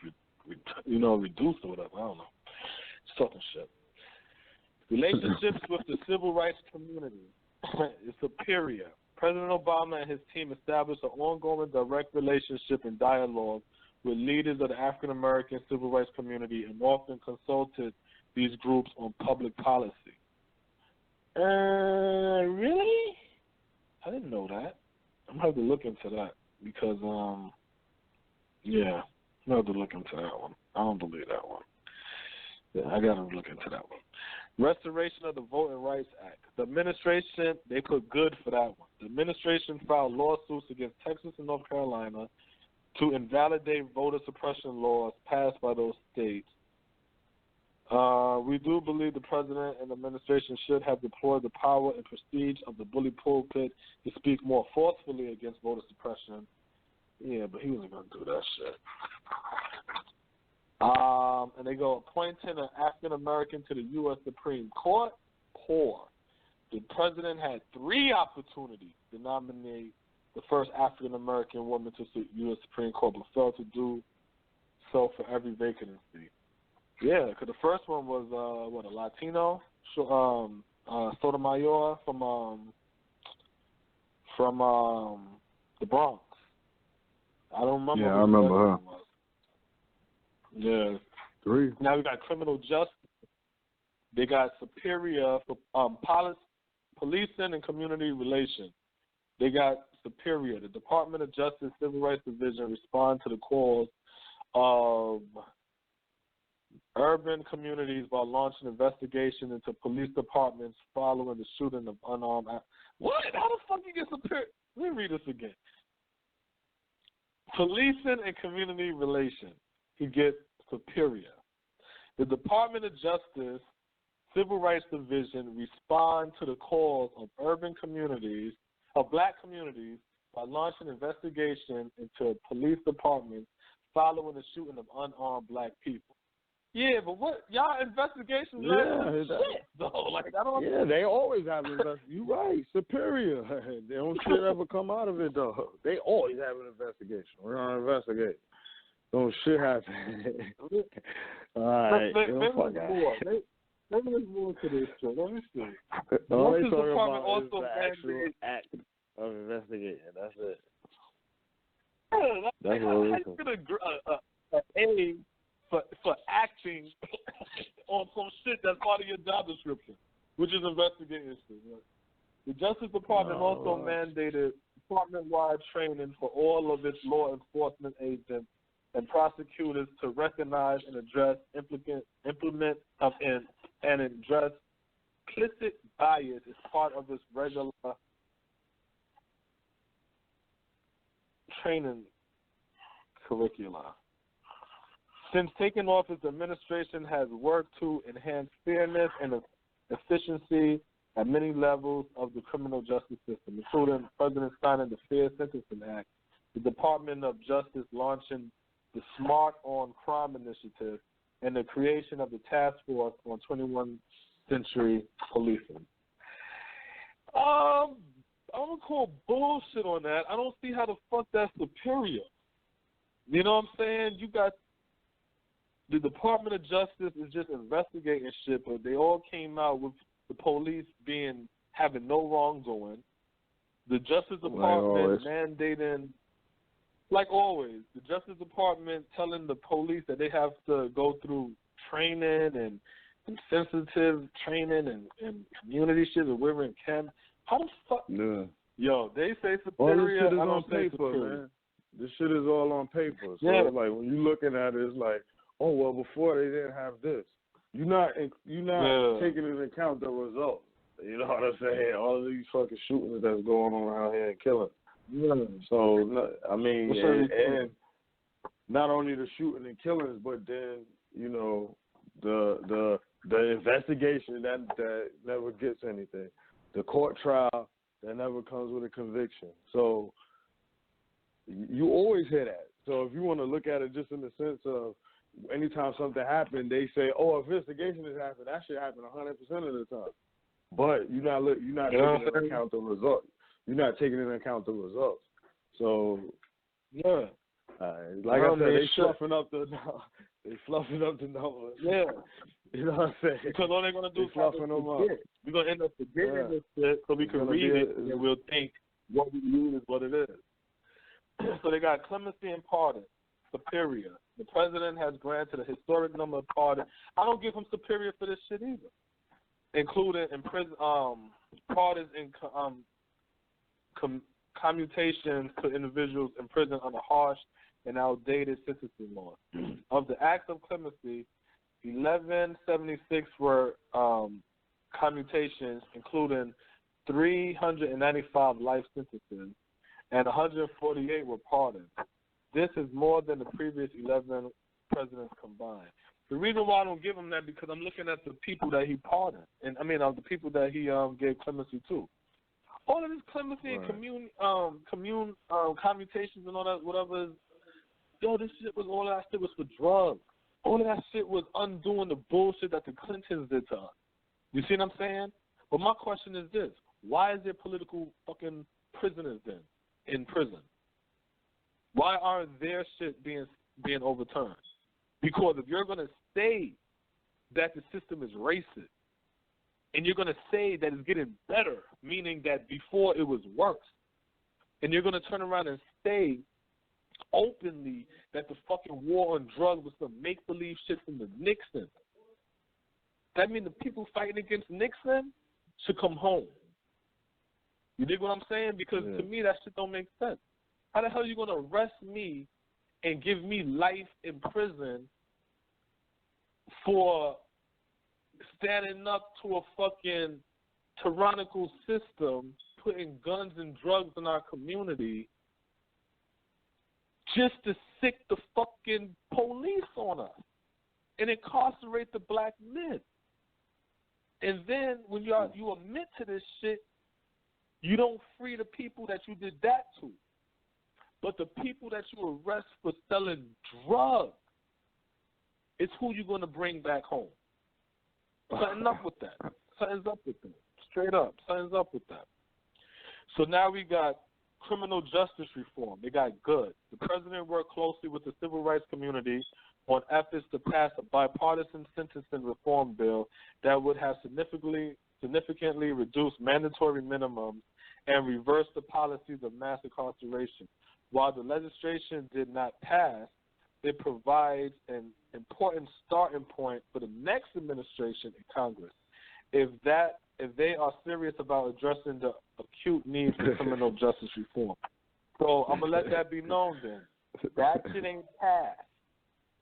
reduced or whatever. I don't know. Just talking shit. Relationships with the civil rights community is superior. President Obama and his team established an ongoing direct relationship and dialogue with leaders of the African American civil rights community and often consulted these groups on public policy. Really? I didn't know that. I'm going to have to look into that because, yeah, I'm going to have to look into that one. I don't believe that one. Yeah, I got to look into that one. Restoration of the Voting Rights Act. The administration, they put good for that one. The administration filed lawsuits against Texas and North Carolina to invalidate voter suppression laws passed by those states. We do believe the president and the administration should have deployed the power and prestige of the bully pulpit to speak more forcefully against voter suppression. Yeah, but he wasn't going to do that shit. And they go appointing an African American to the U.S. Supreme Court. Poor. The president had 3 opportunities to nominate the first African American woman to the U.S. Supreme Court, but failed to do so for every vacancy. Yeah, because the first one was a Latino, Sotomayor from the Bronx. I don't remember. Yeah, I remember her. Yeah. 3. Now we got criminal justice. They got Superior for policing and community relations. They got Superior. The Department of Justice Civil Rights Division respond to the calls of urban communities by launching investigation into police departments following the shooting of unarmed. What? How the fuck you get Superior? Let me read this again. Policing and community relations. He gets Superior. The Department of Justice Civil Rights Division respond to the calls of urban communities, of black communities, by launching investigation into police departments following the shooting of unarmed black people. Yeah, but what y'all investigations? Shit, though. Like I don't. Yeah, they always have investigations. You right, Superior. They don't shit ever come out of it though. They always have an investigation. We're gonna investigate. Don't shit happen. All right. Maybe there's more to this shit. Let me see. All they Justice talking Department about is also the actual act of investigating. That's it. Yeah, that's what we're doing. An A for acting on some shit that's part of your job description, which is investigating shit. Right? The Justice Department also mandated department-wide training for all of its law enforcement agents and prosecutors to recognize and address, implement, and address implicit bias as part of its regular training curricula. Since taking office, the administration has worked to enhance fairness and efficiency at many levels of the criminal justice system, including President signing the Fair Sentencing Act, the Department of Justice launching the Smart on Crime Initiative, and the creation of the Task Force on 21st Century Policing. I'm going to call bullshit on that. I don't see how the fuck that's superior. You know what I'm saying? You got the Department of Justice is just investigating shit, but they all came out with the police having no wrongdoing. The Justice Department mandating, like always, the Justice Department telling the police that they have to go through training and sensitive training and community shit and we're in camp. How the fuck? Yeah. Yo, they say superior. All this shit is I don't on paper, superior. man. This shit is all on paper. So yeah. It's like when you're looking at it, it's like, oh well, before they didn't have this. You're not taking into account the results. You know what I'm saying? All of these fucking shootings that's going on out here and killing. Yeah. So I mean, and not only the shooting and killings, but then the investigation that never gets anything, the court trial that never comes with a conviction. So you always hear that. So if you want to look at it just in the sense of anytime something happened, they say, "Oh, investigation has happened." That shit happened 100% of the time. But you're not taking into account the results. You're not taking into account the results. So yeah, like I said, they fluffing up the numbers. Yeah, you know what I'm saying? Because all they're gonna do is fluffing them up. We're gonna end up forgetting this shit, so we can read it and we'll think what we read is what it is. So they got clemency and pardon. superior. The president has granted a historic number of pardons. I don't give him superior for this shit either, including in prison, pardons and commutations to individuals in prison under harsh and outdated sentencing laws. Of the acts of clemency, 1176 were commutations, including 395 life sentences, and 148 were pardons. This is more than the previous 11 presidents combined. The reason why I don't give him that because I'm looking at the people that he pardoned, and the people that he gave clemency to. All of this clemency and commutations and all that, whatever. Yo, this shit was all that shit was for drugs. All of that shit was undoing the bullshit that the Clintons did to us. You see what I'm saying? But my question is this: why is there political fucking prisoners then in prison? Why aren't their shit being overturned? Because if you're gonna say that the system is racist, and you're gonna say that it's getting better, meaning that before it was worse, and you're gonna turn around and say openly that the fucking war on drugs was some make-believe shit from the Nixon, that means the people fighting against Nixon should come home. You dig what I'm saying? Because to me, that shit don't make sense. How the hell are you going to arrest me and give me life in prison for standing up to a fucking tyrannical system, putting guns and drugs in our community just to sick the fucking police on us and incarcerate the black men? And then when you admit to this shit, you don't free the people that you did that to. But the people that you arrest for selling drugs is who you're going to bring back home. Something's up with that. Something's up with that. Straight up. Something's up with that. So now we got criminal justice reform. They got good. The president worked closely with the civil rights community on efforts to pass a bipartisan sentencing reform bill that would have significantly reduced mandatory minimums and reverse the policies of mass incarceration. While the legislation did not pass, it provides an important starting point for the next administration in Congress if they are serious about addressing the acute needs for criminal justice reform. So I'm going to let that be known then. That shit ain't passed.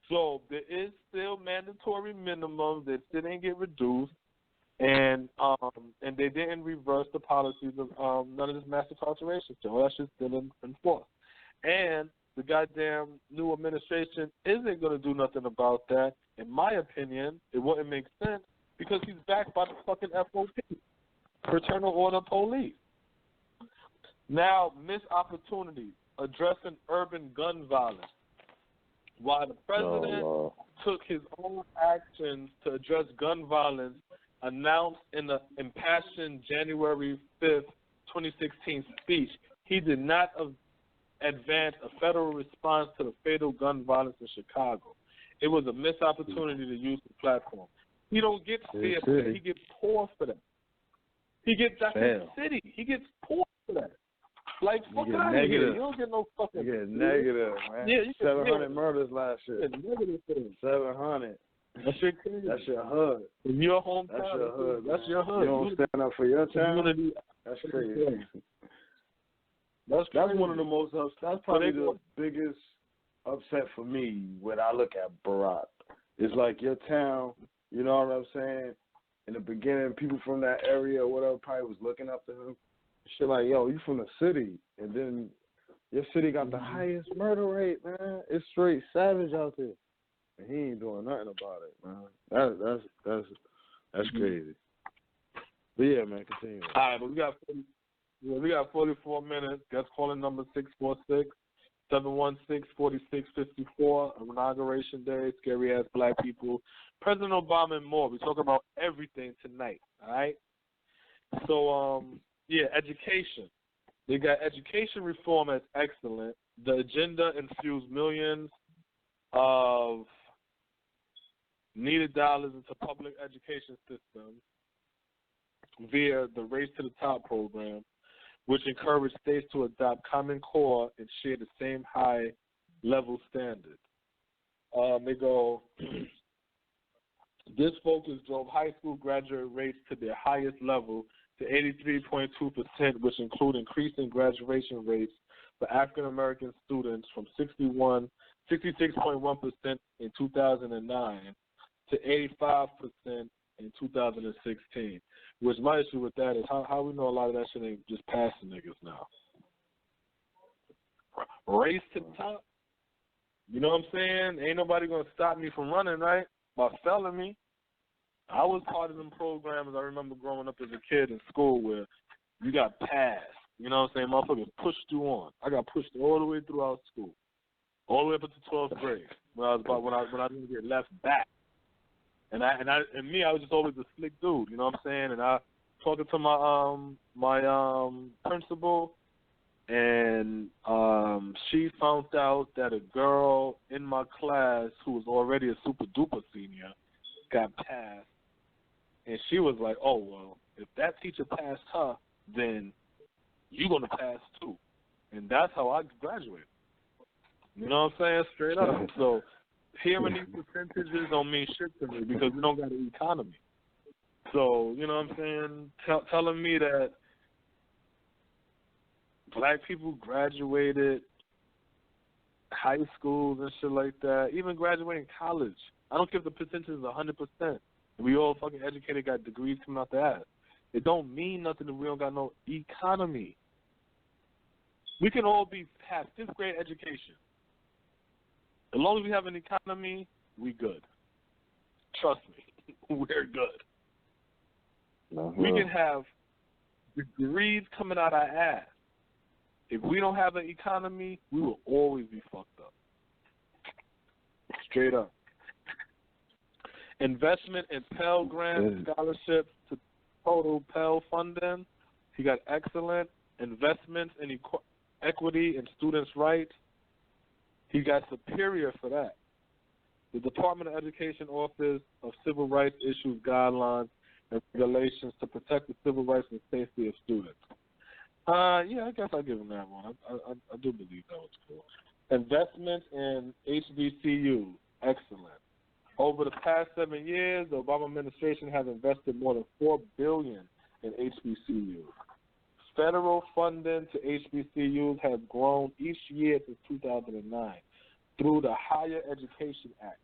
So there is still mandatory minimums that still didn't get reduced, and they didn't reverse the policies of none of this mass incarceration. So that shit's still in force. And the goddamn new administration isn't going to do nothing about that. In my opinion, it wouldn't make sense because he's backed by the fucking FOP, Fraternal Order Police. Now, missed opportunities, addressing urban gun violence. While the president took his own actions to address gun violence announced in the impassioned January 5th, 2016 speech, he did not advance a federal response to the fatal gun violence in Chicago. It was a missed opportunity to use the platform. He don't get fair for that. He gets poor for that. He gets that's his city. He gets poor for that. Like, fuck out of here. You don't get no fucking... You get negative, man. Yeah, 700 murders last year. Negative 700. That's your crazy. That's your hood. In your hometown. That's your hood. That's your hood. You don't stand up for your town? That's crazy. That's one of the most upset. That's probably the biggest upset for me when I look at Barack. It's like your town, you know what I'm saying? In the beginning, people from that area or whatever probably was looking up to him. Shit like, yo, you from the city, and then your city got the highest murder rate, man. It's straight savage out there, and he ain't doing nothing about it, man. That's crazy. But yeah, man, continue. All right, but we got 44 minutes. Guest calling number 646-716-4654. Inauguration Day, scary ass black people, President Obama, and more. We talk about everything tonight. All right. So yeah, education. They got education reform as excellent. The agenda infused millions of needed dollars into public education systems via the Race to the Top program, which encouraged states to adopt Common Core and share the same high level standard. They go, this focus drove high school graduate rates to their highest level to 83.2%, which include increasing graduation rates for African American students from 66.1% in 2009 to 85% in 2016. Which my issue with that is how we know a lot of that shit ain't just passing niggas now. Race to the top. You know what I'm saying? Ain't nobody gonna stop me from running, right? By selling me. I was part of them programs. I remember growing up as a kid in school where you got passed. You know what I'm saying? Motherfuckers pushed you on. I got pushed all the way throughout school, all the way up to 12th grade. When I didn't get left back. And I was just always a slick dude. You know what I'm saying? And I talking to my principal, and she found out that a girl in my class who was already a super duper senior got passed. And she was like, oh, well, if that teacher passed her, then you're going to pass too. And that's how I graduated. You know what I'm saying? Straight up. So hearing these percentages don't mean shit to me because we don't got an economy. So, you know what I'm saying? Telling me that black people graduated high schools and shit like that, even graduating college. I don't give the percentages 100%. We all fucking educated, got degrees coming out the ass. It don't mean nothing if we don't got no economy. We can all have 5th grade education. As long as we have an economy, we good. Trust me, we're good. We can have degrees coming out our ass. If we don't have an economy, we will always be fucked up. Straight up. Investment in Pell Grant scholarships to total Pell funding. He got excellent investments in equity and students' rights. He got superior for that. The Department of Education Office of Civil Rights issues guidelines and regulations to protect the civil rights and safety of students. Yeah, I guess I'll give him that one. I do believe that was cool. Investment in HBCU, excellent. Over the past 7 years, the Obama administration has invested more than $4 billion in HBCUs. Federal funding to HBCUs has grown each year since 2009 through the Higher Education Act.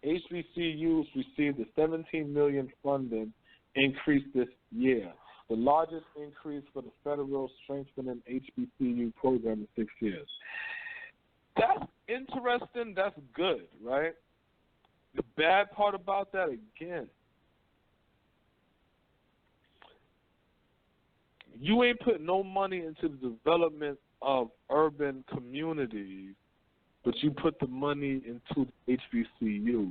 HBCUs received a $17 million funding increase this year, the largest increase for the federal strengthening HBCU program in 6 years. That's interesting. That's good, right? The bad part about that, again, you ain't put no money into the development of urban communities, but you put the money into the HBCU,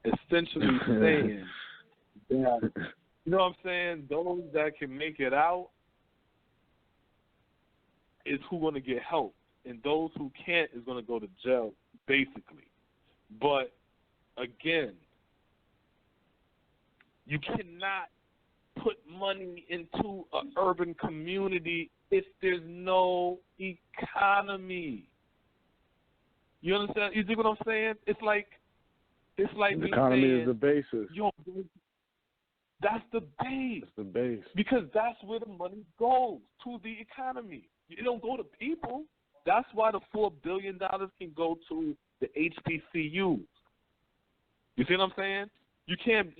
essentially saying that, you know what I'm saying, those that can make it out is who going to get help, and those who can't is going to go to jail, basically. But again, you cannot put money into an urban community if there's no economy. You understand? You see what I'm saying? It's like the economy saying, is the basis. Yo, that's the base. That's the base. Because that's where the money goes, to the economy. It don't go to people. That's why the $4 billion can go to the HBCUs. You see what I'm saying? You can't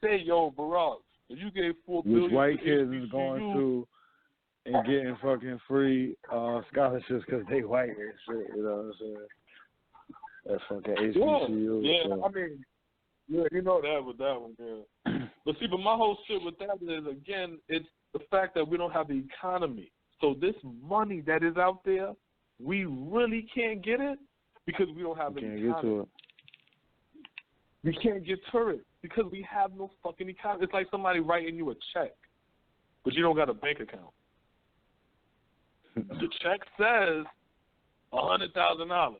say, yo, Barack, if you gave $4 billion which white kids HBCUs, is going to and getting fucking free scholarships because they white and shit, you know what I'm saying? That's fucking HBCU. Yeah, so. I mean, yeah, you know that with that one, yeah. But see, my whole shit with that is, again, it's the fact that we don't have the economy. So this money that is out there, we really can't get it because we don't have the economy. Get to it. We can't get to it because we have no fucking economy. It's like somebody writing you a check, but you don't got a bank account. The check says $100,000,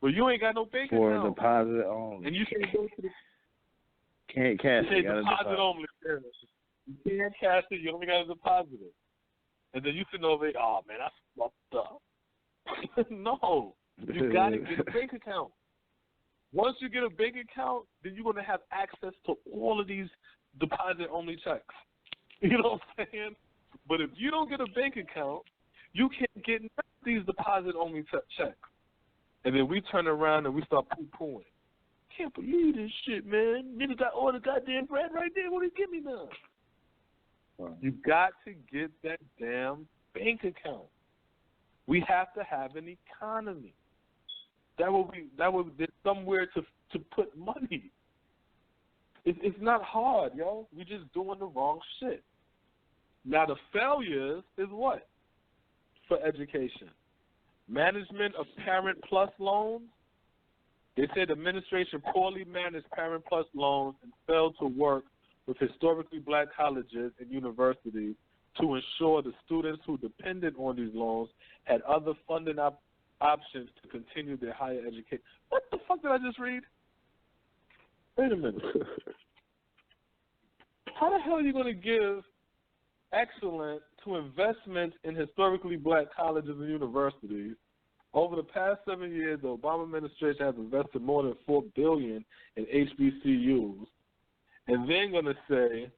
but you ain't got no bank account. For deposit only. And you can't go to the... Can't cash it. Deposit only. You can't cash it. You only got to deposit it. And then you sitting over there, oh, man, that's fucked up. No. You got to get a bank account. Once you get a bank account, then you're going to have access to all of these deposit-only checks. You know what I'm saying? But if you don't get a bank account, you can't get none of these deposit-only checks. And then we turn around and we start poo-pooing. Can't believe this shit, man. Nigga got all the goddamn bread right there. What do you give me now? You got to get that damn bank account. We have to have an economy. There's somewhere to put money. It's not hard, yo. We're just doing the wrong shit. Now the failures is what? For education. Management of Parent Plus loans. They said the administration poorly managed Parent Plus loans and failed to work with historically black colleges and universities to ensure the students who depended on these loans had other funding options to continue their higher education. What the fuck did I just read? Wait a minute. How the hell are you going to give excellence to investments in historically black colleges and universities? Over the past 7 years, the Obama administration has invested more than $4 billion in HBCUs, and then going to say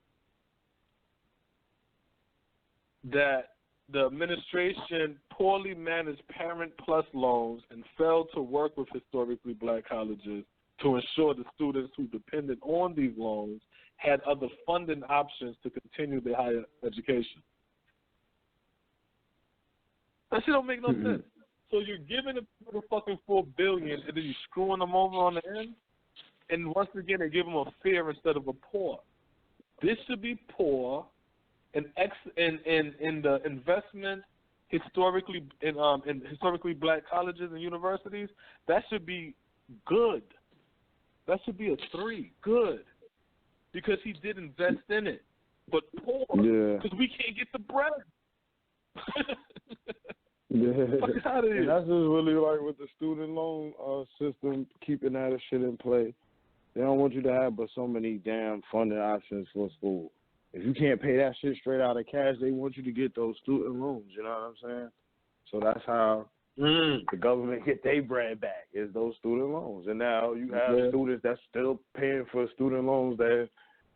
that the administration poorly managed Parent Plus loans and failed to work with historically black colleges to ensure the students who depended on these loans had other funding options to continue their higher education. That shit don't make no sense. So you're giving the fucking $4 billion and then you're screwing them over on the end? And once again, they give them a fair instead of a poor. This should be poor in the investment historically in historically black colleges and universities. That should be good. That should be a 3. Good. Because he did invest in it. But poor because we can't get the bread. Fuck out of here. And that's just really like with the student loan system, keeping that shit in play. They don't want you to have but so many damn funding options for school. If you can't pay that shit straight out of cash, they want you to get those student loans, you know what I'm saying? So that's how the government get their bread back, is those student loans. And now you have students that's still paying for student loans there,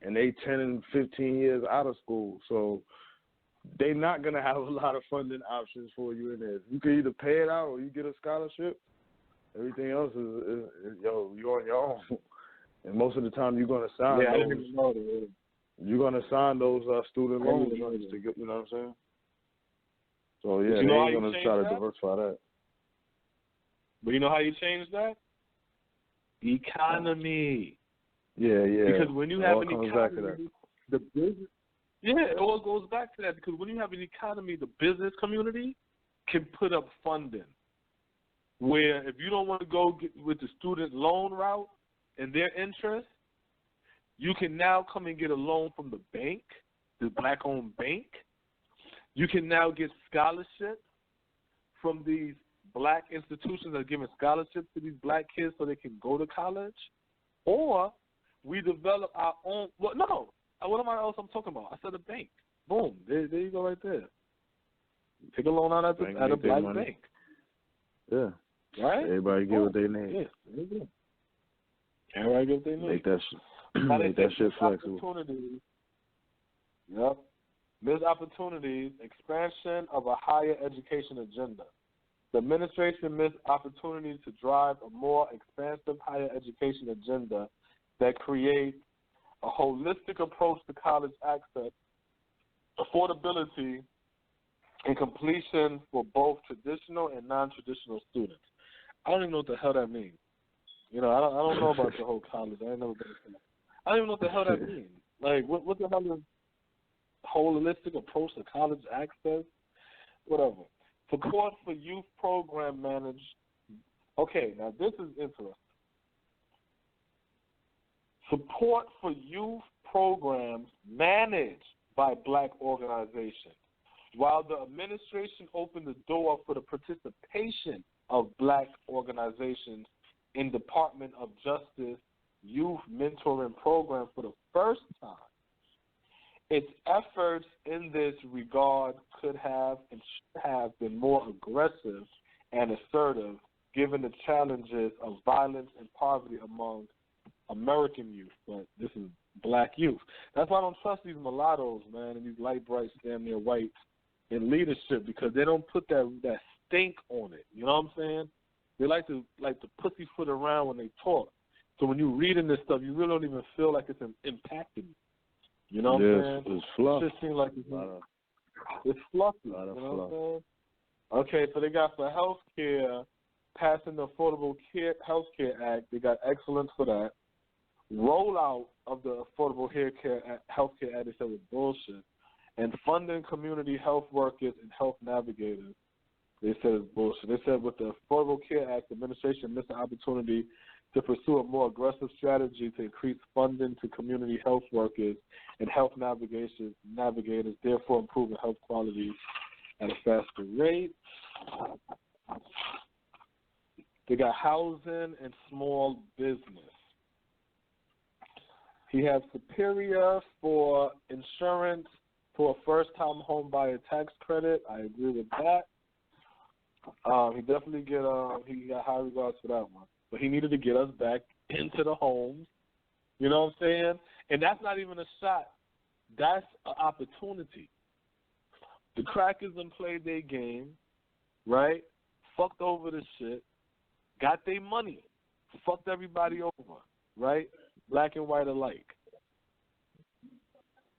and they 10 and 15 years out of school. So they're not going to have a lot of funding options for you in there. You can either pay it out or you get a scholarship. Everything else is you're on your own. And most of the time you're going to sign those. You're going to sign those student loans to get, you know what I'm saying? So, yeah, they ain't going to try to diversify that. But you know how you change that? Economy. Yeah. Because when you have an economy, the business, it all goes back to that. Because when you have an economy, the business community can put up funding. Where if you don't want to go with the student loan route and their interest, you can now come and get a loan from the bank, the black-owned bank. You can now get scholarships from these black institutions that are giving scholarships to these black kids so they can go to college. Or we develop our own. Well, no. What else I'm talking about? I said a bank. Boom. There you go right there. Take a loan out at a black bank. Yeah. Right? Everybody get what they need. Yeah. There you go. Everybody get what they need. Make that shit flexible. Yep. Missed opportunities, expansion of a higher education agenda. The administration missed opportunities to drive a more expansive higher education agenda that creates a holistic approach to college access, affordability, and completion for both traditional and non-traditional students. I don't even know what the hell that means. You know, I don't know about the whole college. I ain't never been to that. I don't even know what the hell that means. Like, what the hell is holistic approach to college access? Whatever. Support for youth program managed. Okay, now this is interesting. Support for youth programs managed by black organizations. While the administration opened the door for the participation of black organizations in Department of Justice youth mentoring program for the first time, its efforts in this regard could have and should have been more aggressive and assertive given the challenges of violence and poverty among American youth, but this is black youth. That's why I don't trust these mulattoes, man, and these light bright, damn near whites in leadership, because they don't put that stink on it. You know what I'm saying? They like to pussyfoot around when they talk. So when you're reading this stuff, you really don't even feel like it's impacting you. You know what I'm saying? It's fluff. It just seems like it's fluffy. You know what I'm saying? Okay, so they got for health care, passing the Affordable Health Care Act. They got excellence for that. Rollout of the Affordable Health Care Act, they said, was bullshit. And funding community health workers and health navigators, they said it's bullshit. They said with the Affordable Care Act, the administration missed an opportunity to pursue a more aggressive strategy to increase funding to community health workers and health navigators, therefore improving health quality at a faster rate. They got housing and small business. He has Superior for insurance for a first-time home buyer tax credit. I agree with that. He definitely he got high regards for that one. But he needed to get us back into the homes. You know what I'm saying? And that's not even a shot. That's an opportunity. The crackers done played their game, right? Fucked over the shit. Got their money. Fucked everybody over, right? Black and white alike.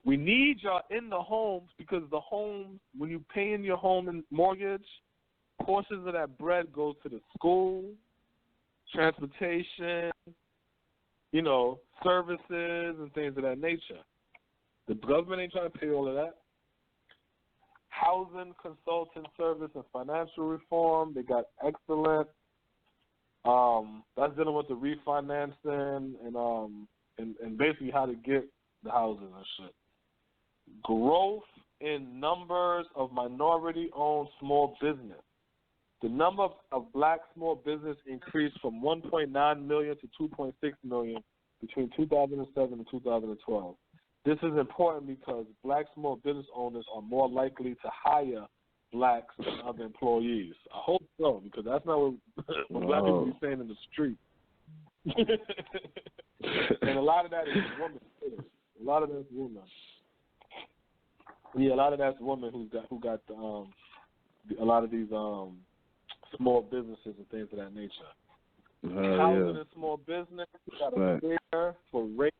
We need y'all in the homes, because the homes, when you paying your home and mortgage, portions of that bread goes to the school, transportation, services and things of that nature. The government ain't trying to pay all of that. Housing, consulting service, and financial reform, they got excellent. That's dealing with the refinancing and basically how to get the houses and shit. Growth in numbers of minority-owned small business. The number of black small business increased from 1.9 million to 2.6 million between 2007 and 2012. This is important because black small business owners are more likely to hire blacks than other employees. I hope so, because that's not what black people be saying in the street. And a lot of that is women. A lot of that's women. Yeah, a lot of that's women who got a lot of these small businesses and things of that nature. Housing and small business, we got a fair for rate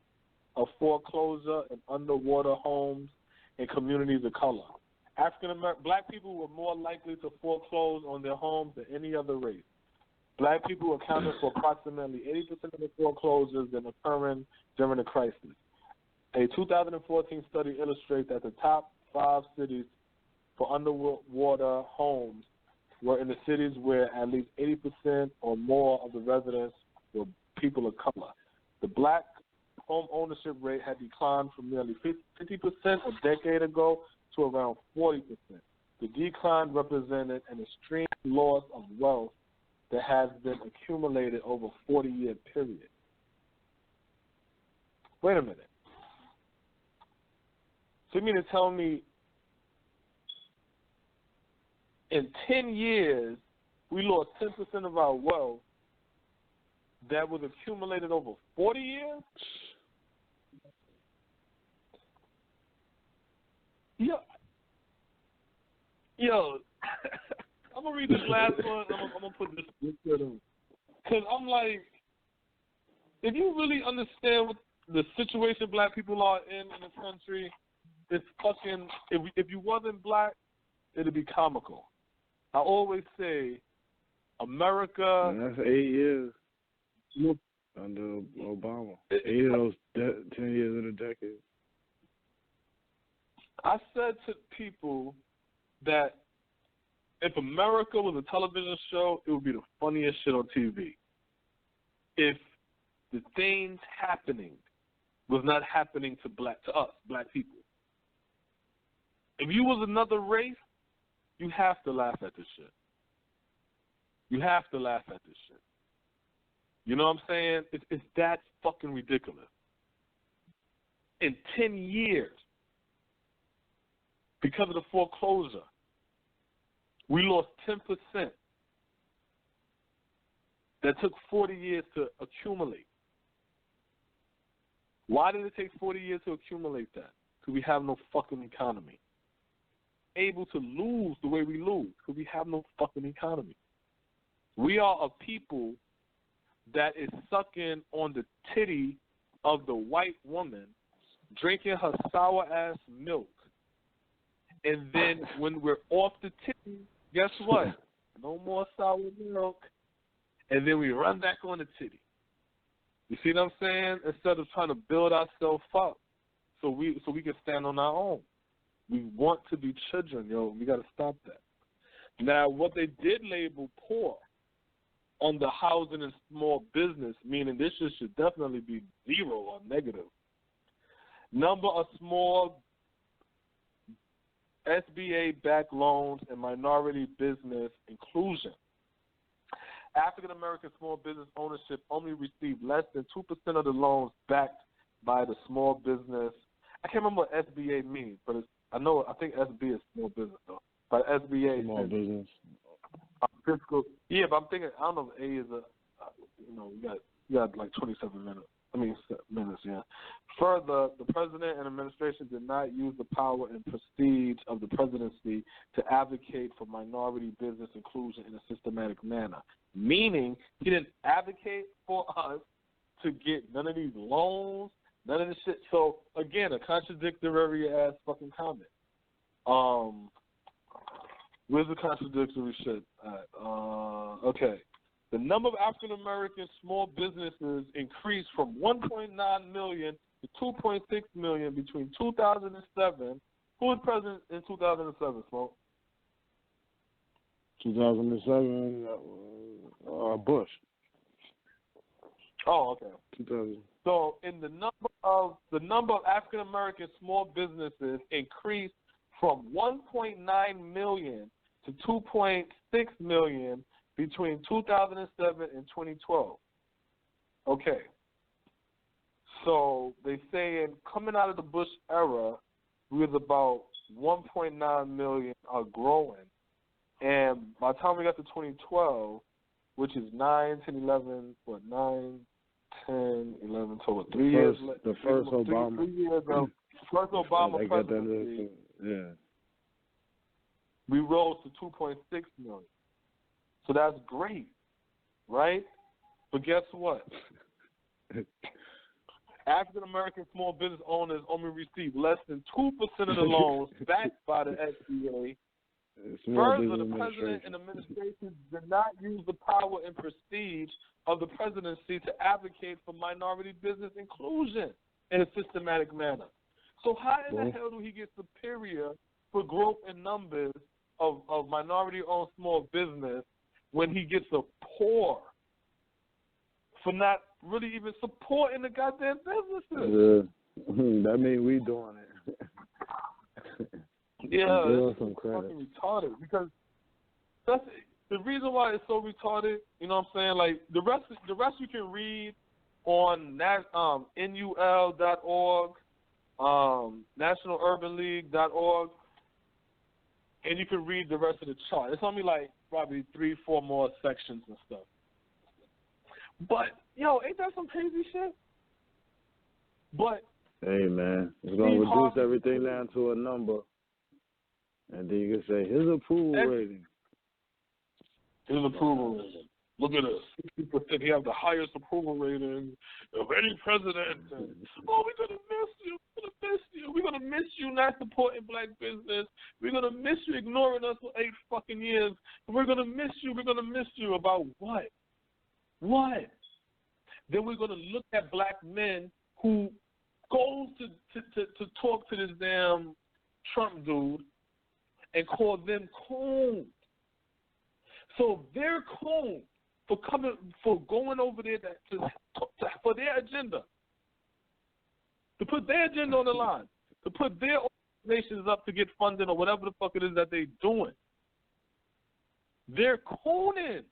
of foreclosure and underwater homes in communities of color. Black people were more likely to foreclose on their homes than any other race. Black people accounted for approximately 80% of the foreclosures that occurring during the crisis. A 2014 study illustrates that the top 5 cities for underwater homes were in the cities where at least 80% or more of the residents were people of color. The black home ownership rate had declined from nearly 50% a decade ago to around 40%. The decline represented an extreme loss of wealth that has been accumulated over a 40-year period. Wait a minute. So you mean to tell me in 10 years we lost 10% of our wealth that was accumulated over 40 years? Yo, I'm going to read this last one. I'm going to put this in. Because I'm like, if you really understand what the situation black people are in this country, it's fucking, if you wasn't black, it'd be comical. I always say, America. And that's 8 years under Obama. 8 of those 10 years in a decade. I said to people that if America was a television show, it would be the funniest shit on TV. If the things happening was not happening to us, black people. If you was another race, you have to laugh at this shit. You have to laugh at this shit. You know what I'm saying? It's that fucking ridiculous. In 10 years, because of the foreclosure, we lost 10% that took 40 years to accumulate. Why did it take 40 years to accumulate that? Because we have no fucking economy. Able to lose the way we lose because we have no fucking economy. We are a people that is sucking on the titty of the white woman, drinking her sour-ass milk. And then when we're off the titty, guess what? No more sour milk. And then we run back on the titty. You see what I'm saying? Instead of trying to build ourselves up so we can stand on our own. We want to be children, yo. We got to stop that. Now, what they did label poor on the housing and small business, meaning this should definitely be 0 or negative. Number of small SBA-backed loans and minority business inclusion. African-American small business ownership only received less than 2% of the loans backed by the small business. I can't remember what SBA means, but I think SB is small business, though. But SBA small business. Fiscal. Yeah, but I'm thinking, I don't know if A is we got like 27 minutes. Minutes, yeah. Further, the president and administration did not use the power and prestige of the presidency to advocate for minority business inclusion in a systematic manner. Meaning, he didn't advocate for us to get none of these loans, none of this shit. So, again, a contradictory-ass fucking comment. Where's the contradictory shit at? Okay. The number of African-American small businesses increased from 1.9 million to 2.6 million between 2007. Who was president in 2007, Smoke? 2007, Bush. Oh, okay. 2000. So, in the number of African-American small businesses increased from 1.9 million to 2.6 million between 2007 and 2012. Okay. So they saying coming out of the Bush era, we was about 1.9 million are growing. And by the time we got to 2012, which is 9, 10, 11, 9, 10, 11, so 3 years. The first Obama. 3 years ago. First Obama presidency. Yeah. We rose to 2.6 million. So that's great, right? But guess what? African-American small business owners only receive less than 2% of the loans backed by the SBA. Further, the president and administration did not use the power and prestige of the presidency to advocate for minority business inclusion in a systematic manner. So how in the hell do he get superior for growth in numbers of minority-owned small business when he gets a poor for not really even supporting the goddamn businesses? Yeah. That means we doing it. Yeah, it's fucking retarded because that's the reason why it's so retarded. You know what I'm saying? Like the rest you can read on NUL.org, NationalUrbanLeague.org, and you can read the rest of the chart. It's only like probably 3-4 more sections and stuff. But yo, ain't that some crazy shit? But hey man, it's gonna reduce everything down to a number. And then you can say, his approval rating. His approval rating. Look at us. 60%. He has the highest approval rating of any president. And, we're going to miss you. We're going to miss you not supporting black business. We're going to miss you ignoring us for 8 fucking years. We're going to miss you. We're going to miss you about what? What? Then we're going to look at black men who goes to talk to this damn Trump dude and call them coons. So they're coons for going over there for their agenda, to put their agenda on the line, to put their organizations up to get funding or whatever the fuck it is that they're doing. They're cooning.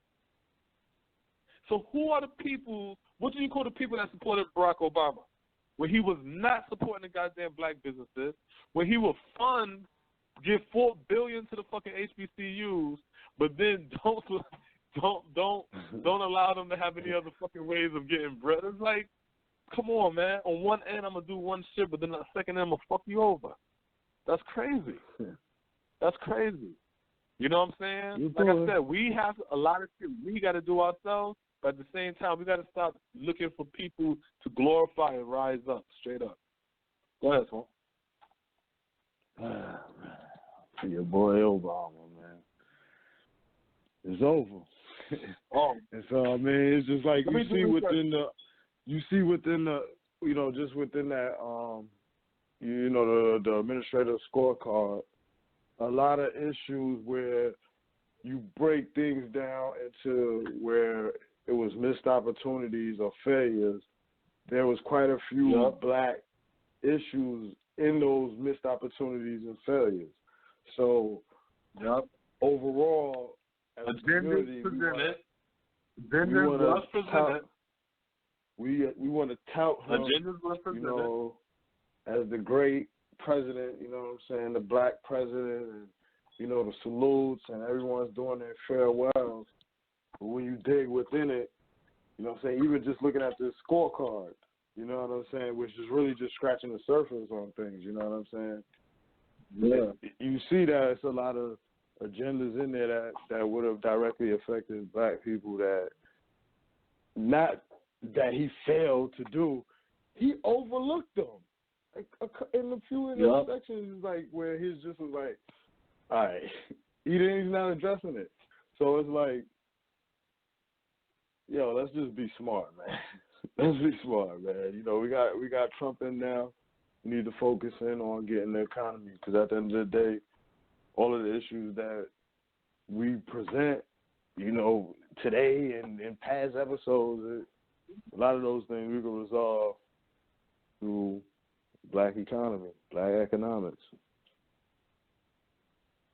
So who are the people? What do you call the people that supported Barack Obama when he was not supporting the goddamn black businesses? When he would give $4 billion to the fucking HBCUs, but then don't Don't allow them to have any other fucking ways of getting bread. It's like, come on, man. On one end, I'm going to do one shit, but then the second end, I'm going to fuck you over. That's crazy. That's crazy. You know what I'm saying? Like I said, we have a lot of shit we got to do ourselves, but at the same time, we got to stop looking for people to glorify and rise up, straight up. Go ahead, Swan. Your boy Obama, man. It's over. And so, I mean, it's just like you see within the, you know, just within that, you know, the administrative scorecard, a lot of issues where you break things down into where it was missed opportunities or failures. There was quite a few black issues in those missed opportunities and failures. So, overall, as a community, we want to tout him, you know, as the great president, you know what I'm saying, the black president, and, you know, the salutes, and everyone's doing their farewells. But when you dig within it, you know what I'm saying, even just looking at this scorecard, you know what I'm saying, which is really just scratching the surface on things, you know what I'm saying? Yeah. You see that it's a lot of agendas in there that would have directly affected black people that, not that he failed to do, he overlooked them. Like, in a few of those sections, like, where he's just was like, all right, he's not addressing it. So it's like, yo, let's just be smart, man. Let's be smart, man. You know, we got Trump in now. We need to focus in on getting the economy, because at the end of the day, all of the issues that we present, you know, today and in past episodes, a lot of those things we can resolve through black economy, black economics.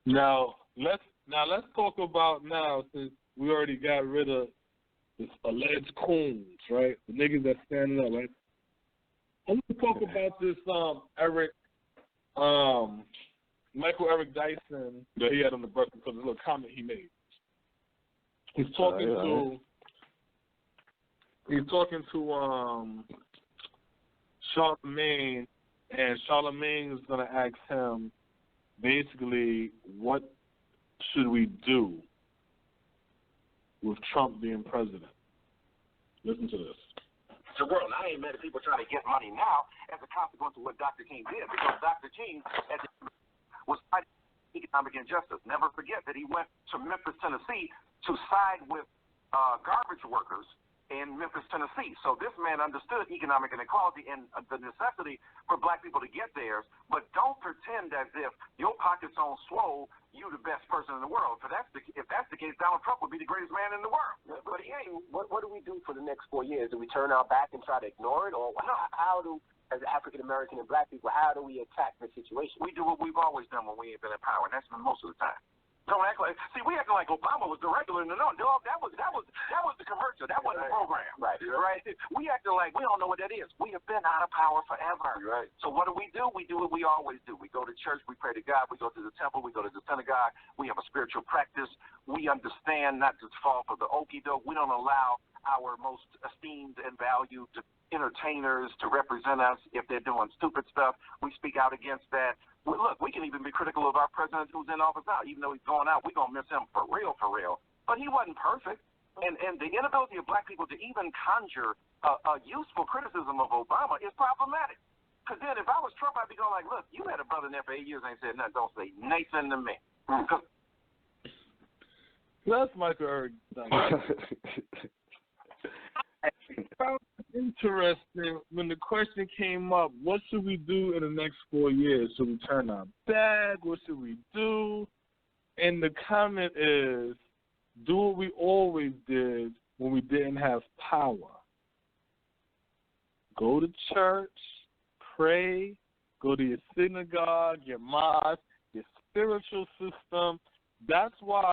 Now let's talk about since we already got rid of this alleged coons, right? The niggas that's standing up, right? I'm gonna talk about this Michael Eric Dyson that he had on the breakfast, because of a little comment he made. He's talking to Charlemagne, and Charlemagne is gonna ask him basically, what should we do with Trump being president? Listen to this. The world. I ain't mad at people trying to get money now as a consequence of what Dr. King did, because Dr. King was fighting economic injustice. Never forget that he went to Memphis, Tennessee to side with garbage workers in Memphis, Tennessee. So this man understood economic inequality and the necessity for black people to get theirs, but don't pretend as if your pocket's on swole, you the best person in the world. If that's the case, Donald Trump would be the greatest man in the world. But he ain't. What do we do for the next 4 years? Do we turn our back and try to ignore it, or how do, as African American and black people, how do we attack the situation? We do what we've always done when we ain't been in power, and that's been most of the time. Don't act like. See, we acting like Obama was the regular. No, that was the commercial. That wasn't the program. Right. We acting like we don't know what that is. We have been out of power forever. Right. So what do? We do what we always do. We go to church. We pray to God. We go to the temple. We go to the synagogue. We have a spiritual practice. We understand not to fall for the okie doke. We don't allow our most esteemed and valued entertainers to represent us if they're doing stupid stuff. We speak out against that. Look, we can even be critical of our president who's in office now. Even though he's going out, we're going to miss him for real. But he wasn't perfect. And the inability of black people to even conjure a useful criticism of Obama is problematic. Because then if I was Trump, I'd be going like, look, you had a brother in there for 8 years and ain't said nothing. Don't say Nathan to me. That's Michael Eric. I found it interesting when the question came up, what should we do in the next 4 years? Should we turn our back? What should we do? And the comment is, do what we always did when we didn't have power. Go to church, pray, go to your synagogue, your mosque, your spiritual system. That's why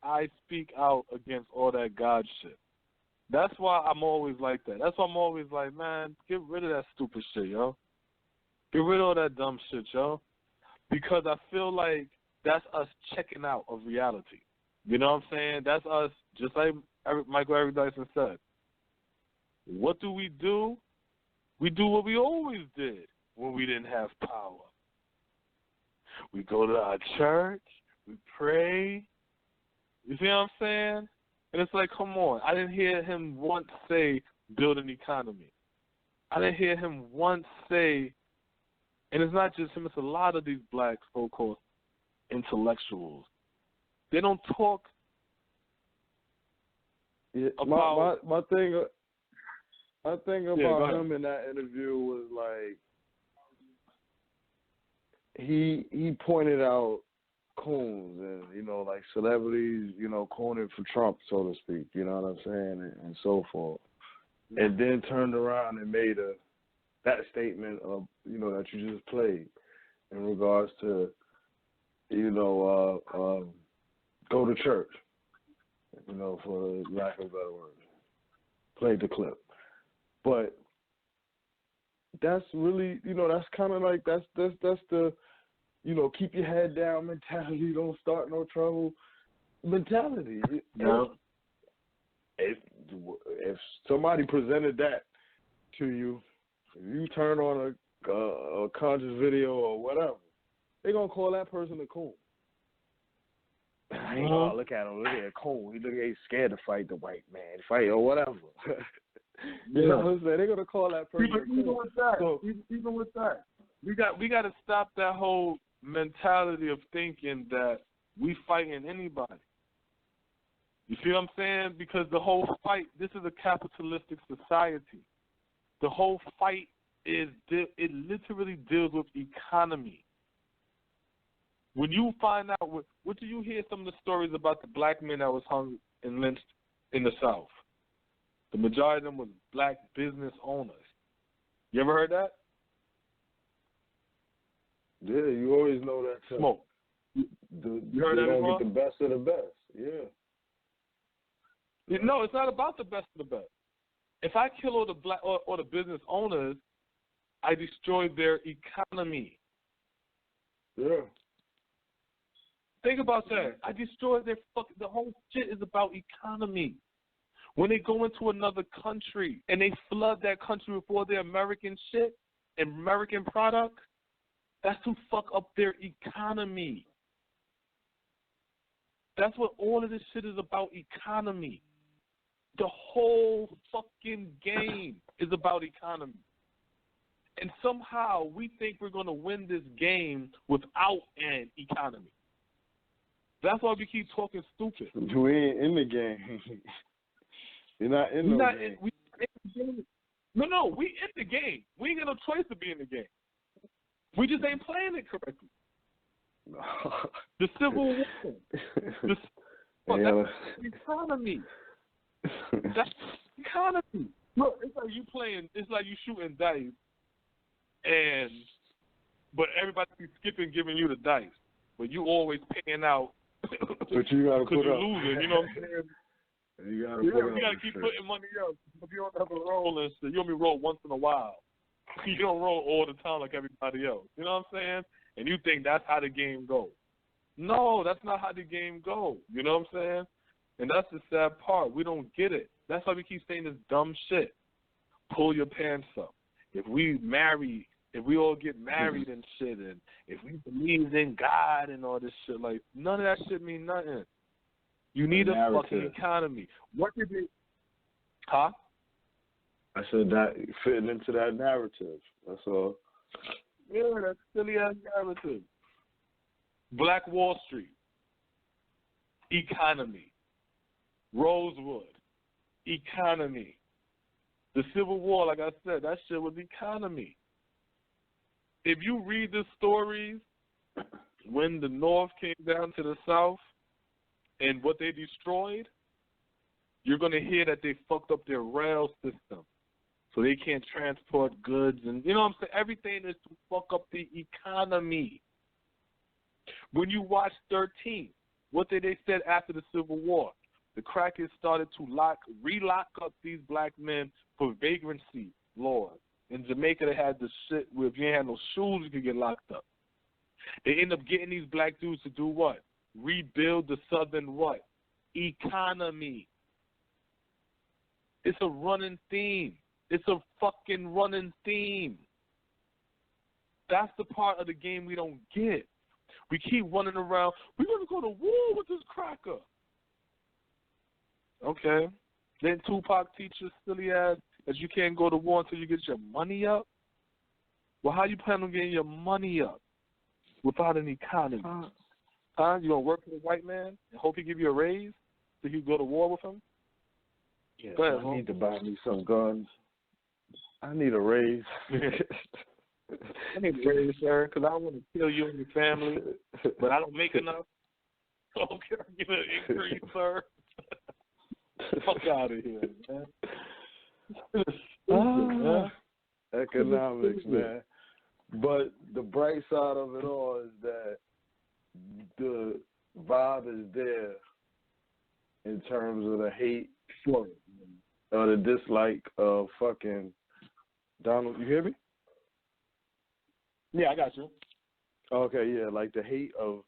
I speak out against all that God shit. That's why I'm always like that. That's why I'm always like, man, get rid of that stupid shit, yo. Get rid of all that dumb shit, yo. Because I feel like that's us checking out of reality. You know what I'm saying? That's us, just like Michael Eric Dyson said. What do? We do what we always did when we didn't have power. We go to our church, we pray. You see what I'm saying? And it's like, come on. I didn't hear him once say build an economy. I didn't hear him once say, and it's not just him, it's a lot of these black so-called intellectuals. They don't talk about... My thing about him in that interview was like, he pointed out coons and, you know, like celebrities, you know, cooning for Trump, so to speak, you know what I'm saying, and so forth. And then turned around and made that statement of, you know, that you just played in regards to, you know, go to church, you know, for lack of a better word. Played the clip. But that's really, you know, that's kind of like, that's the, you know, keep your head down mentality, don't start no trouble mentality. No. If somebody presented that to you, if you turn on a conscious video or whatever, they're going to call that person a coon. You know, look at him, look at a coon. He's scared to fight the white man, fight or whatever. You know what I'm saying? They're going to call that person a coon. Even with that, we got to stop that whole mentality of thinking that we fighting anybody. You see what I'm saying? Because the whole fight, this is a capitalistic society. The whole fight it literally deals with economy. When you find out, what do you hear some of the stories about the black men that was hung and lynched in the South? The majority of them was black business owners. You ever heard that? Yeah, you always know that. Smoke. You heard that don't before? get the best of the best. Yeah. No, it's not about the best of the best. If I kill all the black or the business owners, I destroy their economy. Yeah. Think about that. I destroy their the whole shit is about economy. When they go into another country and they flood that country with all their American shit and American products, that's to fuck up their economy. That's what all of this shit is about, economy. The whole fucking game is about economy. And somehow we think we're going to win this game without an economy. That's why we keep talking stupid. You ain't in the game. You're not in the game. No, we in the game. We ain't got no choice to be in the game. We just ain't playing it correctly. No. The Civil War. That's the economy. That's the economy. Look, it's like you playing. It's like you shooting dice, but everybody keeps skipping, giving you the dice, but you always paying out. But you gotta put you're up. losing. You know what I'm saying? You gotta you gotta keep putting money up. If you don't have a roll and shit, you only roll once in a while. You don't roll all the time like everybody else. You know what I'm saying? And you think that's how the game goes. No, that's not how the game goes. You know what I'm saying? And that's the sad part. We don't get it. That's why we keep saying this dumb shit. Pull your pants up. If we all get married and shit, and if we believe in God and all this shit, like, none of that shit mean nothing. You need a fucking economy. What did it... Huh? I said that fitting into that narrative. That's all. Yeah, that's silly-ass narrative. Black Wall Street. Economy. Rosewood. Economy. The Civil War, like I said, that shit was economy. If you read the stories when the North came down to the South and what they destroyed, you're going to hear that they fucked up their rail system. So they can't transport goods. And you know what I'm saying? Everything is to fuck up the economy. When you watch 13, what did they say after the Civil War? The crackers started to relock up these black men for vagrancy laws. In Jamaica, they had the shit where if you ain't had no shoes, you could get locked up. They end up getting these black dudes to do what? Rebuild the southern what? economy. It's a running theme. It's a fucking running theme. That's the part of the game we don't get. We keep running around. We're going to go to war with this cracker. Okay. Then Tupac teaches silly ass that you can't go to war until you get your money up. Well, how you plan on getting your money up without an economy? Huh? You going to work for the white man and hope he give you a raise so you go to war with him? Yeah, ahead, I need to buy me some guns. I need a raise. I need a raise, sir, because I want to kill you and your family, but I don't make enough. Okay, I get an increase, sir. Fuck out of here, man. Economics, man. But the bright side of it all is that the vibe is there in terms of the hate or the dislike of fucking Donald. You hear me? Yeah, I got you. Okay, yeah, like the hate of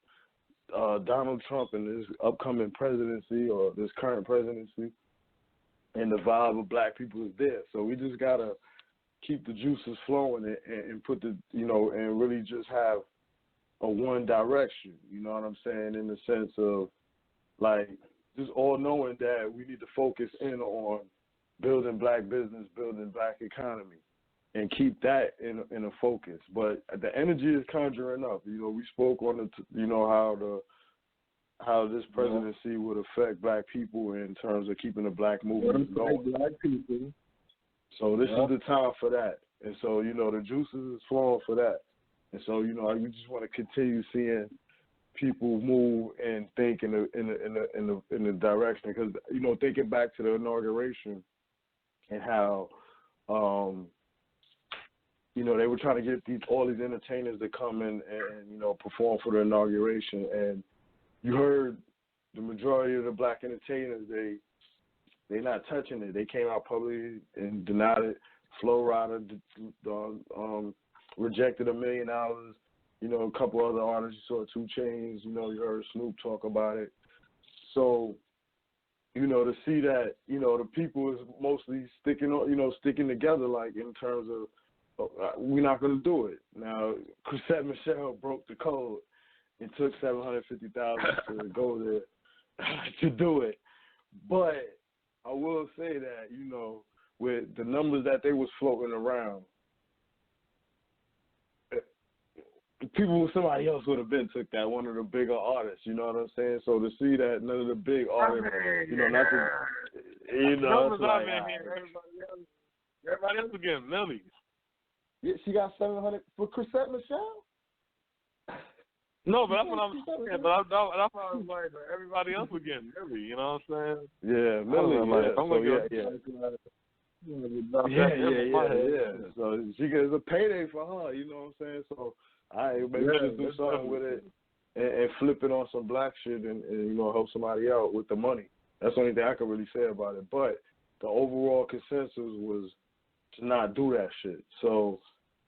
Donald Trump and his upcoming presidency or this current presidency, and the vibe of black people is there. So we just gotta keep the juices flowing and put the, you know, and really just have a one direction. You know what I'm saying? In the sense of like just all knowing that we need to focus in on building black business, building black economy, and keep that in a focus. But the energy is conjuring up. You know, we spoke on the, you know, how this presidency would affect black people in terms of keeping the black movement going. Black people. So this is the time for that. And so, you know, the juices is flowing for that. And so, you know, we just want to continue seeing people move and think in the direction, because, you know, thinking back to the inauguration and how you know, they were trying to get all these entertainers to come in and, you know, perform for the inauguration, and you heard the majority of the black entertainers, they not touching it. They came out publicly and denied it. Flo Rida rejected $1 million. You know, a couple other artists, you saw 2 Chainz, you know, you heard Snoop talk about it. So, you know, to see that, you know, the people is mostly sticking together, like in terms of, we're not going to do it. Now, Chrisette Michelle broke the code and took $750,000 to go there to do it. But I will say that, you know, with the numbers that they was floating around, somebody else would have been took that, one of the bigger artists, you know what I'm saying? So to see that none of the big artists, you know, not to, you know, it's like, everybody else was getting millions. Yeah, she got 700 for Chrisette Michelle. No, but that's what I'm saying. But that's why I was like, everybody else was getting millions. You know what I'm saying? Yeah, millions. Yeah. So she gets a payday for her. You know what I'm saying? So maybe just do something with it and flip it on some black shit and you know, help somebody out with the money. That's the only thing I can really say about it. But the overall consensus was to not do that shit. So,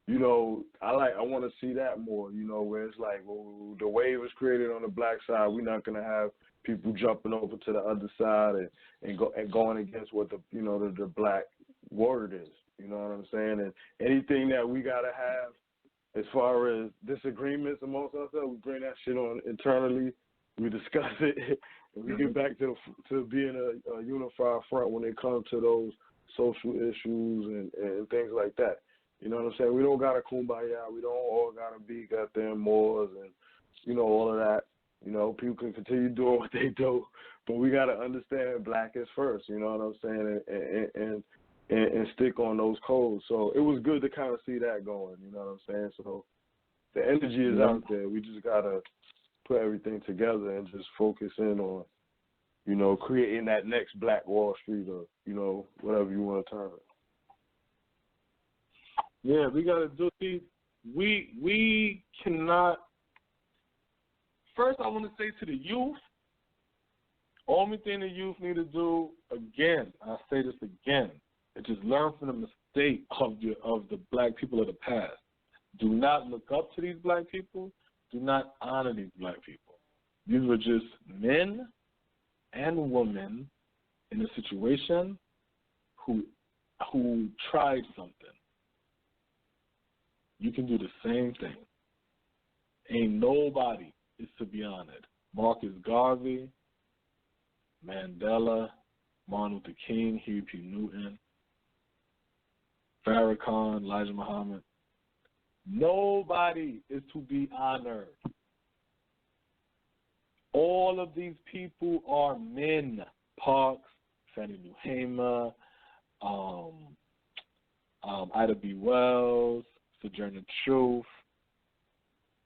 you know, I want to see that more, you know, where it's like, well, the wave was created on the black side. We're not going to have people jumping over to the other side and going against what the, you know, the black word is. You know what I'm saying? And anything that we got to have as far as disagreements amongst ourselves, we bring that shit on internally. We discuss it, and we get back to being a unified front when it comes to those social issues and things like that. You know what I'm saying? We don't got to kumbaya. We don't all got to be goddamn Moors and, you know, all of that. You know, people can continue doing what they do, but we got to understand black is first, you know what I'm saying, and stick on those codes. So it was good to kind of see that going, you know what I'm saying? So the energy is out there. We just got to put everything together and just focus in on, you know, creating that next Black Wall Street or, you know, whatever you want to term it. Yeah, we got to do it. We cannot. First, I want to say to the youth, only thing the youth need to do, again, I say this again, is just learn from the mistake of the black people of the past. Do not look up to these black people. Do not honor these black people. These were just men and woman in a situation who tried something. You can do the same thing. Ain't nobody is to be honored. Marcus Garvey, Mandela, Martin Luther King, Huey P. Newton, Farrakhan, Elijah Muhammad. Nobody is to be honored. All of these people are men. Parks, Fannie Lou Hamer, Ida B. Wells, Sojourner Truth,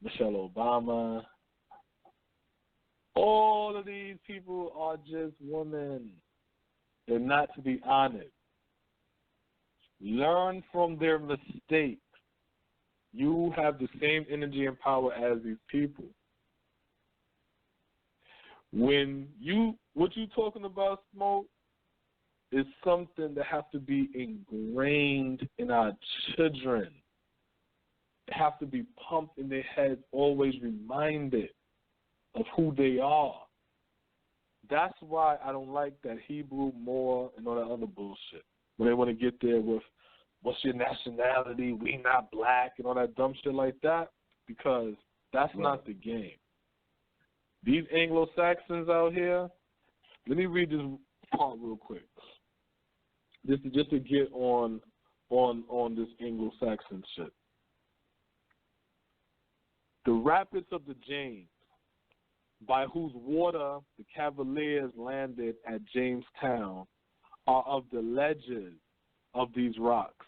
Michelle Obama. All of these people are just women. They're not to be honored. Learn from their mistakes. You have the same energy and power as these people. What you talking about, Smoke, is something that has to be ingrained in our children. They have to be pumped in their heads, always reminded of who they are. That's why I don't like that Hebrew more and all that other bullshit. When they want to get there with, what's your nationality, we not black, and all that dumb shit like that, because that's not the game. These Anglo-Saxons out here, let me read this part real quick. Just to get on this Anglo-Saxon shit. The rapids of the James, by whose water the Cavaliers landed at Jamestown, are of the ledges of these rocks.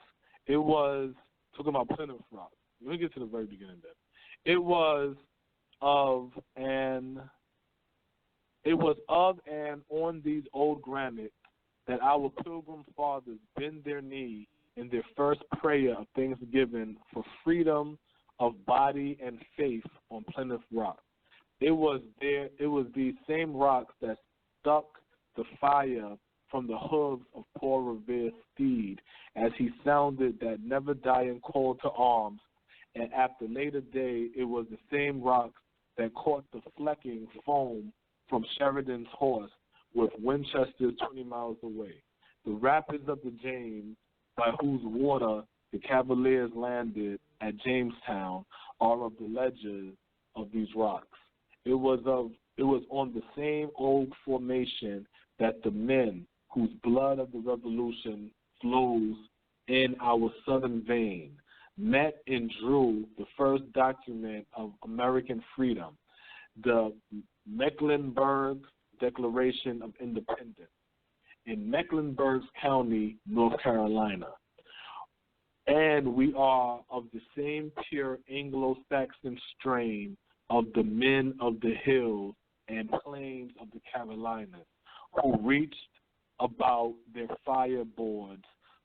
It was, talking about Plymouth Rock. Let me get to the very beginning then. It was of and on these old granite that our pilgrim fathers bend their knee in their first prayer of thanksgiving for freedom of body and faith on Plymouth Rock. It was these same rocks that stuck the fire from the hooves of poor Revere's steed as he sounded that never dying call to arms, and after later day it was the same rocks that caught the flecking foam from Sheridan's horse with Winchester 20 miles away. The rapids of the James, by whose water the Cavaliers landed at Jamestown, are of the ledges of these rocks. It was on the same old formation that the men whose blood of the Revolution flows in our southern vein met and drew the first document of American freedom, the Mecklenburg Declaration of Independence, in Mecklenburg County, North Carolina. And we are of the same pure Anglo-Saxon strain of the men of the hills and plains of the Carolinas, who reached about their fireboards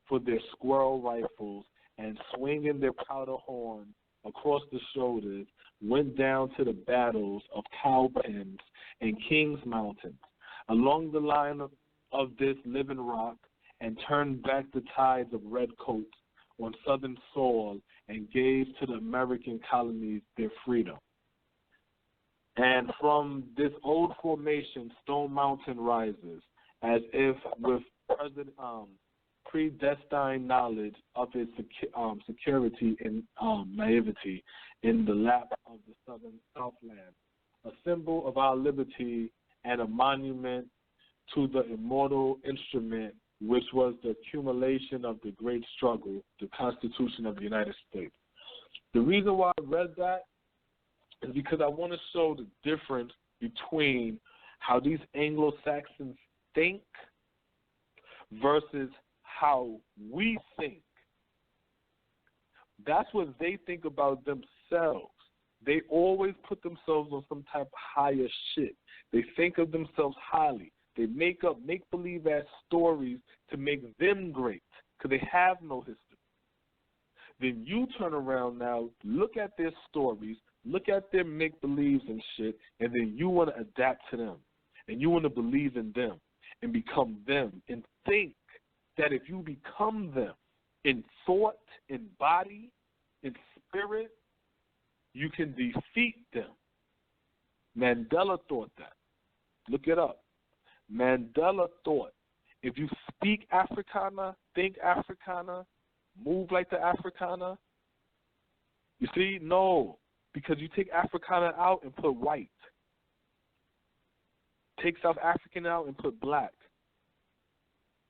for their squirrel rifles and swinging their powder horns across the shoulders, went down to the battles of Cowpens and Kings Mountains, along the line of this living rock, and turned back the tides of redcoats on southern soil and gave to the American colonies their freedom. And from this old formation, Stone Mountain rises, as if with predestined knowledge of its security and naivety in the lap of the southern Southland, a symbol of our liberty and a monument to the immortal instrument which was the accumulation of the great struggle, the Constitution of the United States. The reason why I read that is because I want to show the difference between how these Anglo-Saxons think versus how we think. That's what they think about themselves. They always put themselves on some type of higher shit. They think of themselves highly. They make up make-believe ass stories to make them great because they have no history. Then you turn around now, look at their stories, look at their make-believes and shit, and then you want to adapt to them. And you want to believe in them and become them and think that if you become them in thought, in body, in spirit, you can defeat them. Mandela thought that. Look it up. Mandela thought if you speak Africana, think Africana, move like the Africana, you see, no, because you take Africana out and put white. Take South African out and put black.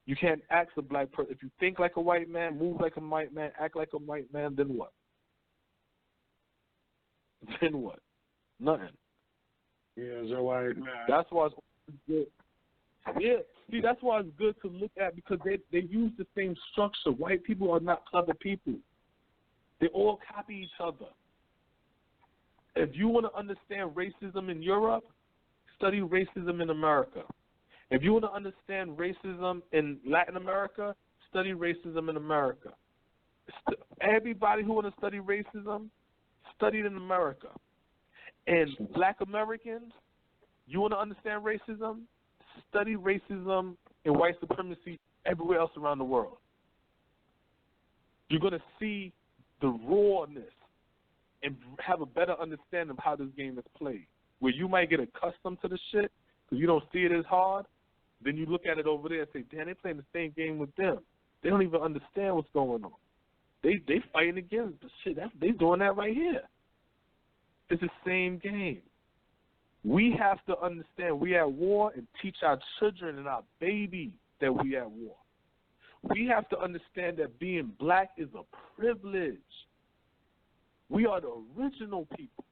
You can't ask a black person. If you think like a white man, move like a white man, act like a white man, then what? Then what? Nothing. Yeah, it's a white man. That's why it's good. Yeah, see, that's why it's good to look at because they use the same structure. White people are not clever people. They all copy each other. If you want to understand racism in Europe, study racism in America. If you want to understand racism in Latin America, study racism in America. Everybody who want to study racism, study it in America. And black Americans, you want to understand racism, study racism and white supremacy everywhere else around the world. You're going to see the rawness and have a better understanding of how this game is played. Where you might get accustomed to the shit because you don't see it as hard, then you look at it over there and say, damn, they playing the same game with them. They don't even understand what's going on. They fighting against the shit. They doing that right here. It's the same game. We have to understand we at war and teach our children and our babies that we at war. We have to understand that being black is a privilege. We are the original people.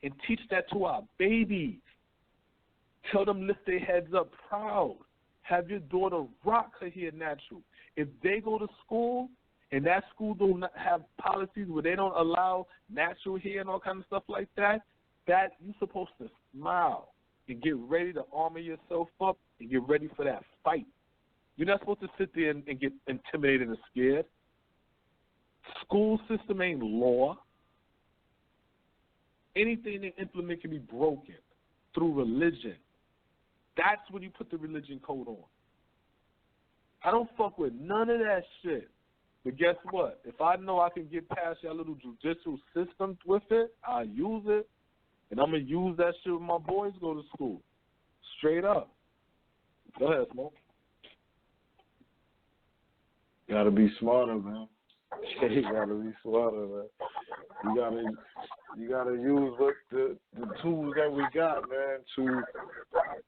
And teach that to our babies. Tell them lift their heads up proud. Have your daughter rock her hair natural. If they go to school and that school don't have policies where they don't allow natural hair and all kind of stuff like that you're supposed to smile and get ready to armor yourself up and get ready for that fight. You're not supposed to sit there and get intimidated and scared. School system ain't law. Anything they implement can be broken through religion. That's when you put the religion code on. I don't fuck with none of that shit. But guess what? If I know I can get past your little judicial system with it, I use it. And I'm going to use that shit when my boys go to school. Straight up. Go ahead, Smoke. Gotta be smarter, man. You gotta be smarter, man. You gotta use what the tools that we got, man, to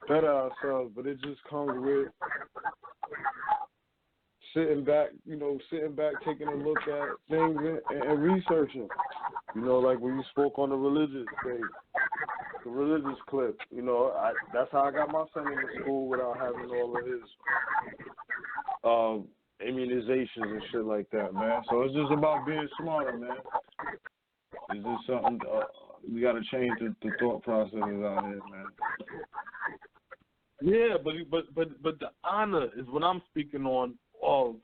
better ourselves. But it just comes with sitting back, taking a look at things and researching. Like when you spoke on the religious thing, the religious clip. That's how I got my son into school without having all of his immunizations and shit like that, man. So it's just about being smarter, man. It's just something we got to change the thought processes out here, man. Yeah, but the honor is what I'm speaking on of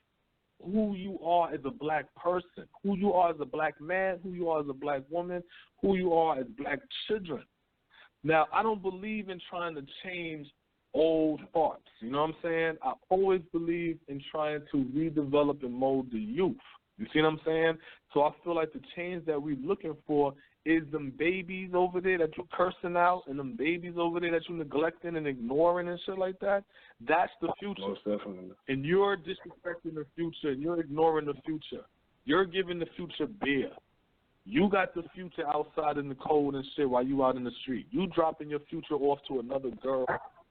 who you are as a black person, who you are as a black man, who you are as a black woman, who you are as black children. Now, I don't believe in trying to change old thoughts. You know what I'm saying? I always believe in trying to redevelop and mold the youth. You see what I'm saying? So I feel like the change that we're looking for is them babies over there that you're cursing out and them babies over there that you're neglecting and ignoring and shit like that. That's the future. Most definitely. And you're disrespecting the future and you're ignoring the future. You're giving the future beer. You got the future outside in the cold and shit while you out in the street. You dropping your future off to another girl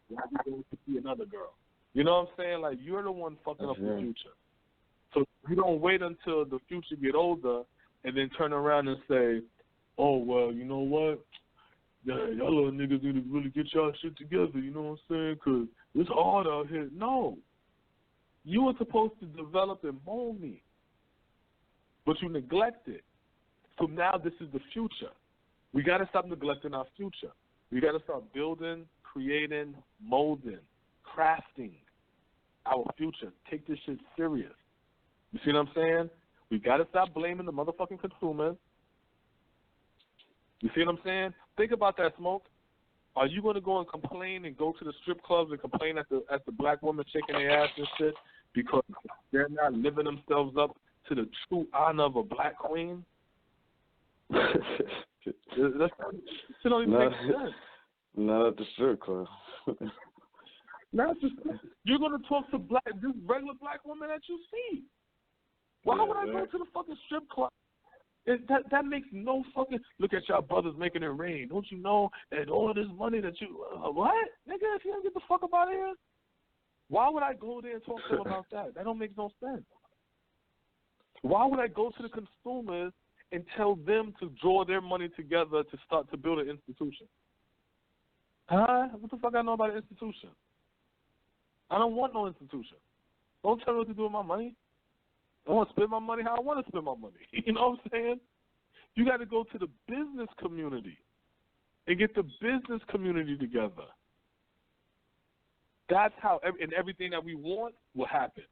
while you going to see another girl. You know what I'm saying? Like, you're the one fucking up the future. So you don't wait until the future get older and then turn around and say, oh, well, you know what? Y'all little niggas need to really get y'all shit together, you know what I'm saying? Because it's hard out here. No. You were supposed to develop and mold me, but you neglected. So now this is the future. We got to stop neglecting our future. We got to start building, creating, molding, crafting our future. Take this shit serious. You see what I'm saying? We got to stop blaming the motherfucking consumers. You see what I'm saying? Think about that, Smoke. Are you going to go and complain and go to the strip clubs and complain at the black woman shaking their ass and shit because they're not living themselves up to the true honor of a black queen? It don't even make sense. Not at the strip club. Not just you're gonna talk to this regular black woman that you see. Why would I go to the fucking strip club? That makes no fucking. Look at y'all brothers making it rain. Don't you know that all this money that you what, nigga? If you don't get the fuck up out of here, why would I go there and talk to them about that? That don't make no sense. Why would I go to the consumers and tell them to draw their money together to start to build an institution? Huh? What the fuck I know about an institution? I don't want no institution. Don't tell me what to do with my money. I want to spend my money how I want to spend my money. You know what I'm saying? You got to go to the business community and get the business community together. That's how, and everything that we want will happen.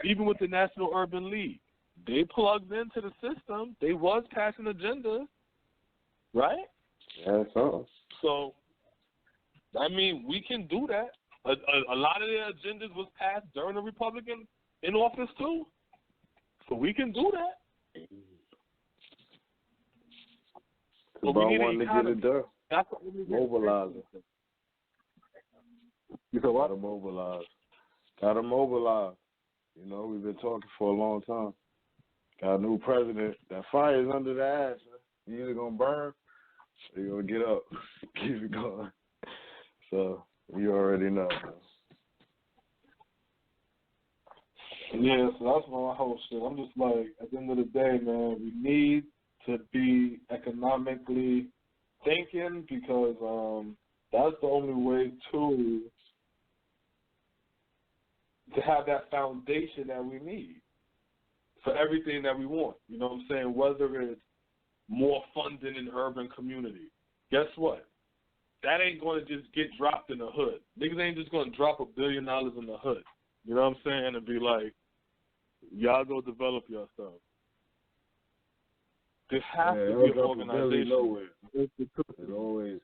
Even with the National Urban League, they plugged into the system. They was passing agendas, right? Yeah, so, I mean, we can do that. A lot of their agendas was passed during the Republican in office too, so we can do that. But we need to get it done. That's what we need. Mobilize. You said what? Gotta mobilize. You know, we've been talking for a long time. Got a new president. That fire is under the ash. You either gonna burn or you're gonna get up, keep it going. So you already know. Yeah, so that's my whole shit. I'm just like, at the end of the day, man, we need to be economically thinking because that's the only way to have that foundation that we need for everything that we want. You know what I'm saying? Whether it's more funding in urban communities. Guess what? That ain't going to just get dropped in the hood. Niggas ain't just going to drop $1 billion in the hood. You know what I'm saying? And be like, y'all go develop yourself. There has to be an organization. It always,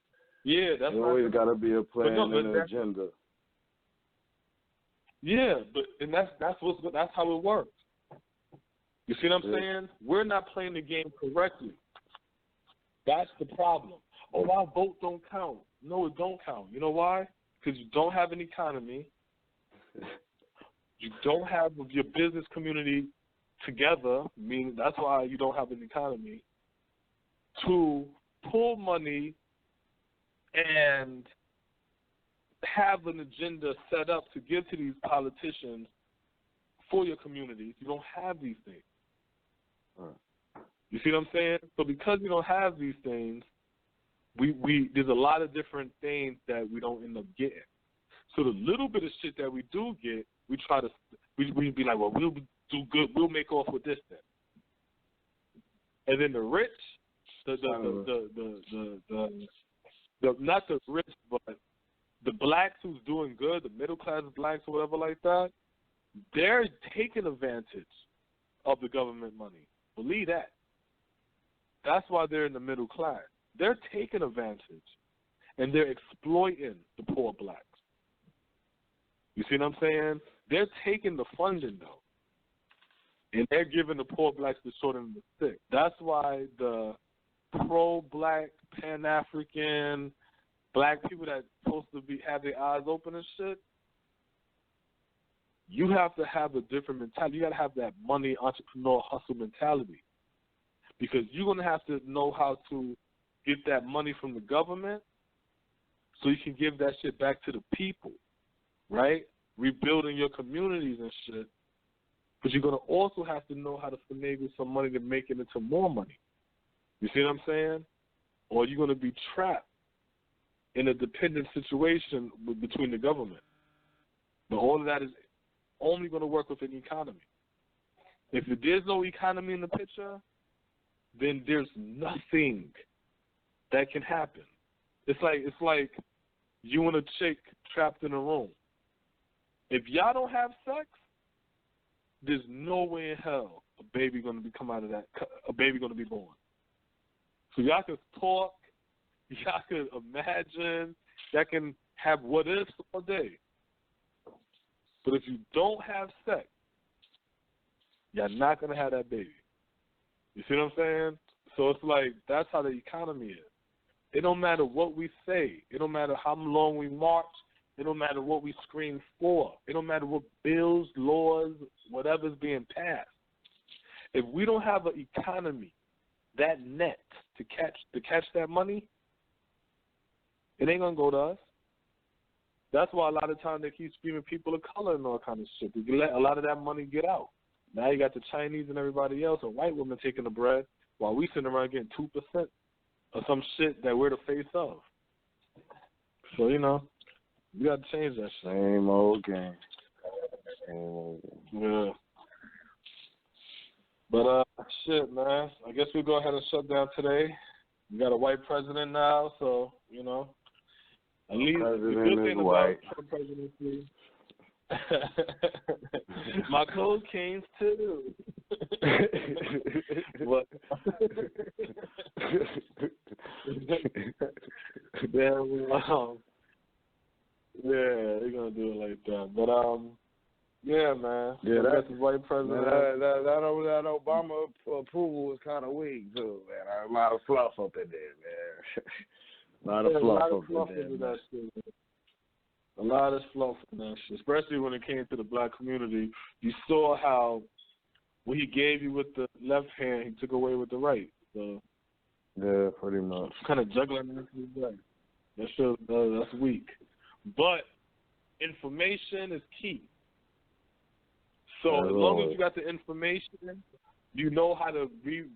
that's always got to be a plan and an agenda. Yeah, that's how it works. You see what I'm saying? We're not playing the game correctly. That's the problem. Oh, our vote don't count. No, it don't count. You know why? Because you don't have an economy. You don't have your business community together. Meaning that's why you don't have an economy. To pull money and have an agenda set up to give to these politicians for your communities. You don't have these things. You see what I'm saying? So because we don't have these things, we there's a lot of different things that we don't end up getting. So the little bit of shit that we do get, we try to we be like, well, we'll do good. We'll make off with this then. And then the rich, the not the rich, but the blacks who's doing good, the middle class blacks or whatever like that, they're taking advantage of the government money. Believe that. That's why they're in the middle class. They're taking advantage, and they're exploiting the poor blacks. You see what I'm saying? They're taking the funding, though, and they're giving the poor blacks the short end of the stick. That's why the pro-black, Pan-African, black people that's supposed to have their eyes open and shit, you have to have a different mentality. You got to have that money, entrepreneur, hustle mentality, because you're going to have to know how to get that money from the government so you can give that shit back to the people, right? Rebuilding your communities and shit. But you're going to also have to know how to finagle some money to make it into more money. You see what I'm saying? Or you're going to be trapped in a dependent situation between the government. But all of that is only going to work with an economy. If there's no economy in the picture, then there's nothing that can happen. It's like you and a chick trapped in a room. If y'all don't have sex, there's no way in hell a baby going to come out of that. A baby going to be born. So y'all can talk, y'all can imagine, y'all can have what ifs all day. But if you don't have sex, you're not going to have that baby. You see what I'm saying? So it's like that's how the economy is. It don't matter what we say. It don't matter how long we march. It don't matter what we scream for. It don't matter what bills, laws, whatever's being passed. If we don't have an economy, that net to catch that money, it ain't gonna go to us. That's why a lot of times they keep screaming people of color and all kind of shit. They let a lot of that money get out. Now you got the Chinese and everybody else, and white women taking the bread, while we sitting around getting 2% of some shit that we're the face of. So, you know, we got to change that shit. Same old game. Yeah. But, shit, man, I guess we'll go ahead and shut down today. We got a white president now, so, you know, at least the good thing about Trump presidency. My code came too. But yeah, they're gonna do it like that. But yeah, man. Yeah, that's the white president. That Obama approval was kind of weak too, man. A lot of fluff up in there, man. A lot of fluff up in there. A lot of fluff in that shit, especially when it came to the black community. You saw how what he gave you with the left hand, he took away with the right. So yeah, pretty much. Kind of juggling that. That shit, that's weak. But information is key. So as long as you got the information, you know how to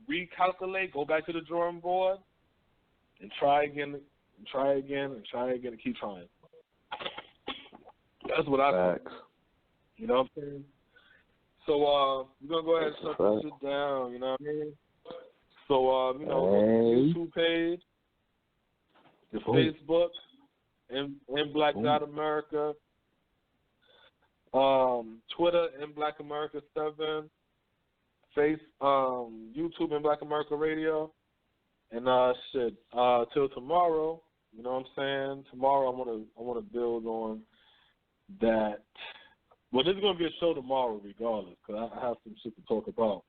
recalculate, go back to the drawing board, and try again, and try again, and try again, and keep trying. That's what I think. You know what I'm saying? So we're going to go ahead and shut this shit down, you know what I mean? So, you know, the YouTube page, the Facebook, in Black Dot America, Twitter, in Black America 7, YouTube, in Black America Radio, and till tomorrow, you know what I'm saying? Tomorrow I want to build on that. Well, this is going to be a show tomorrow regardless, because I have some shit to talk about.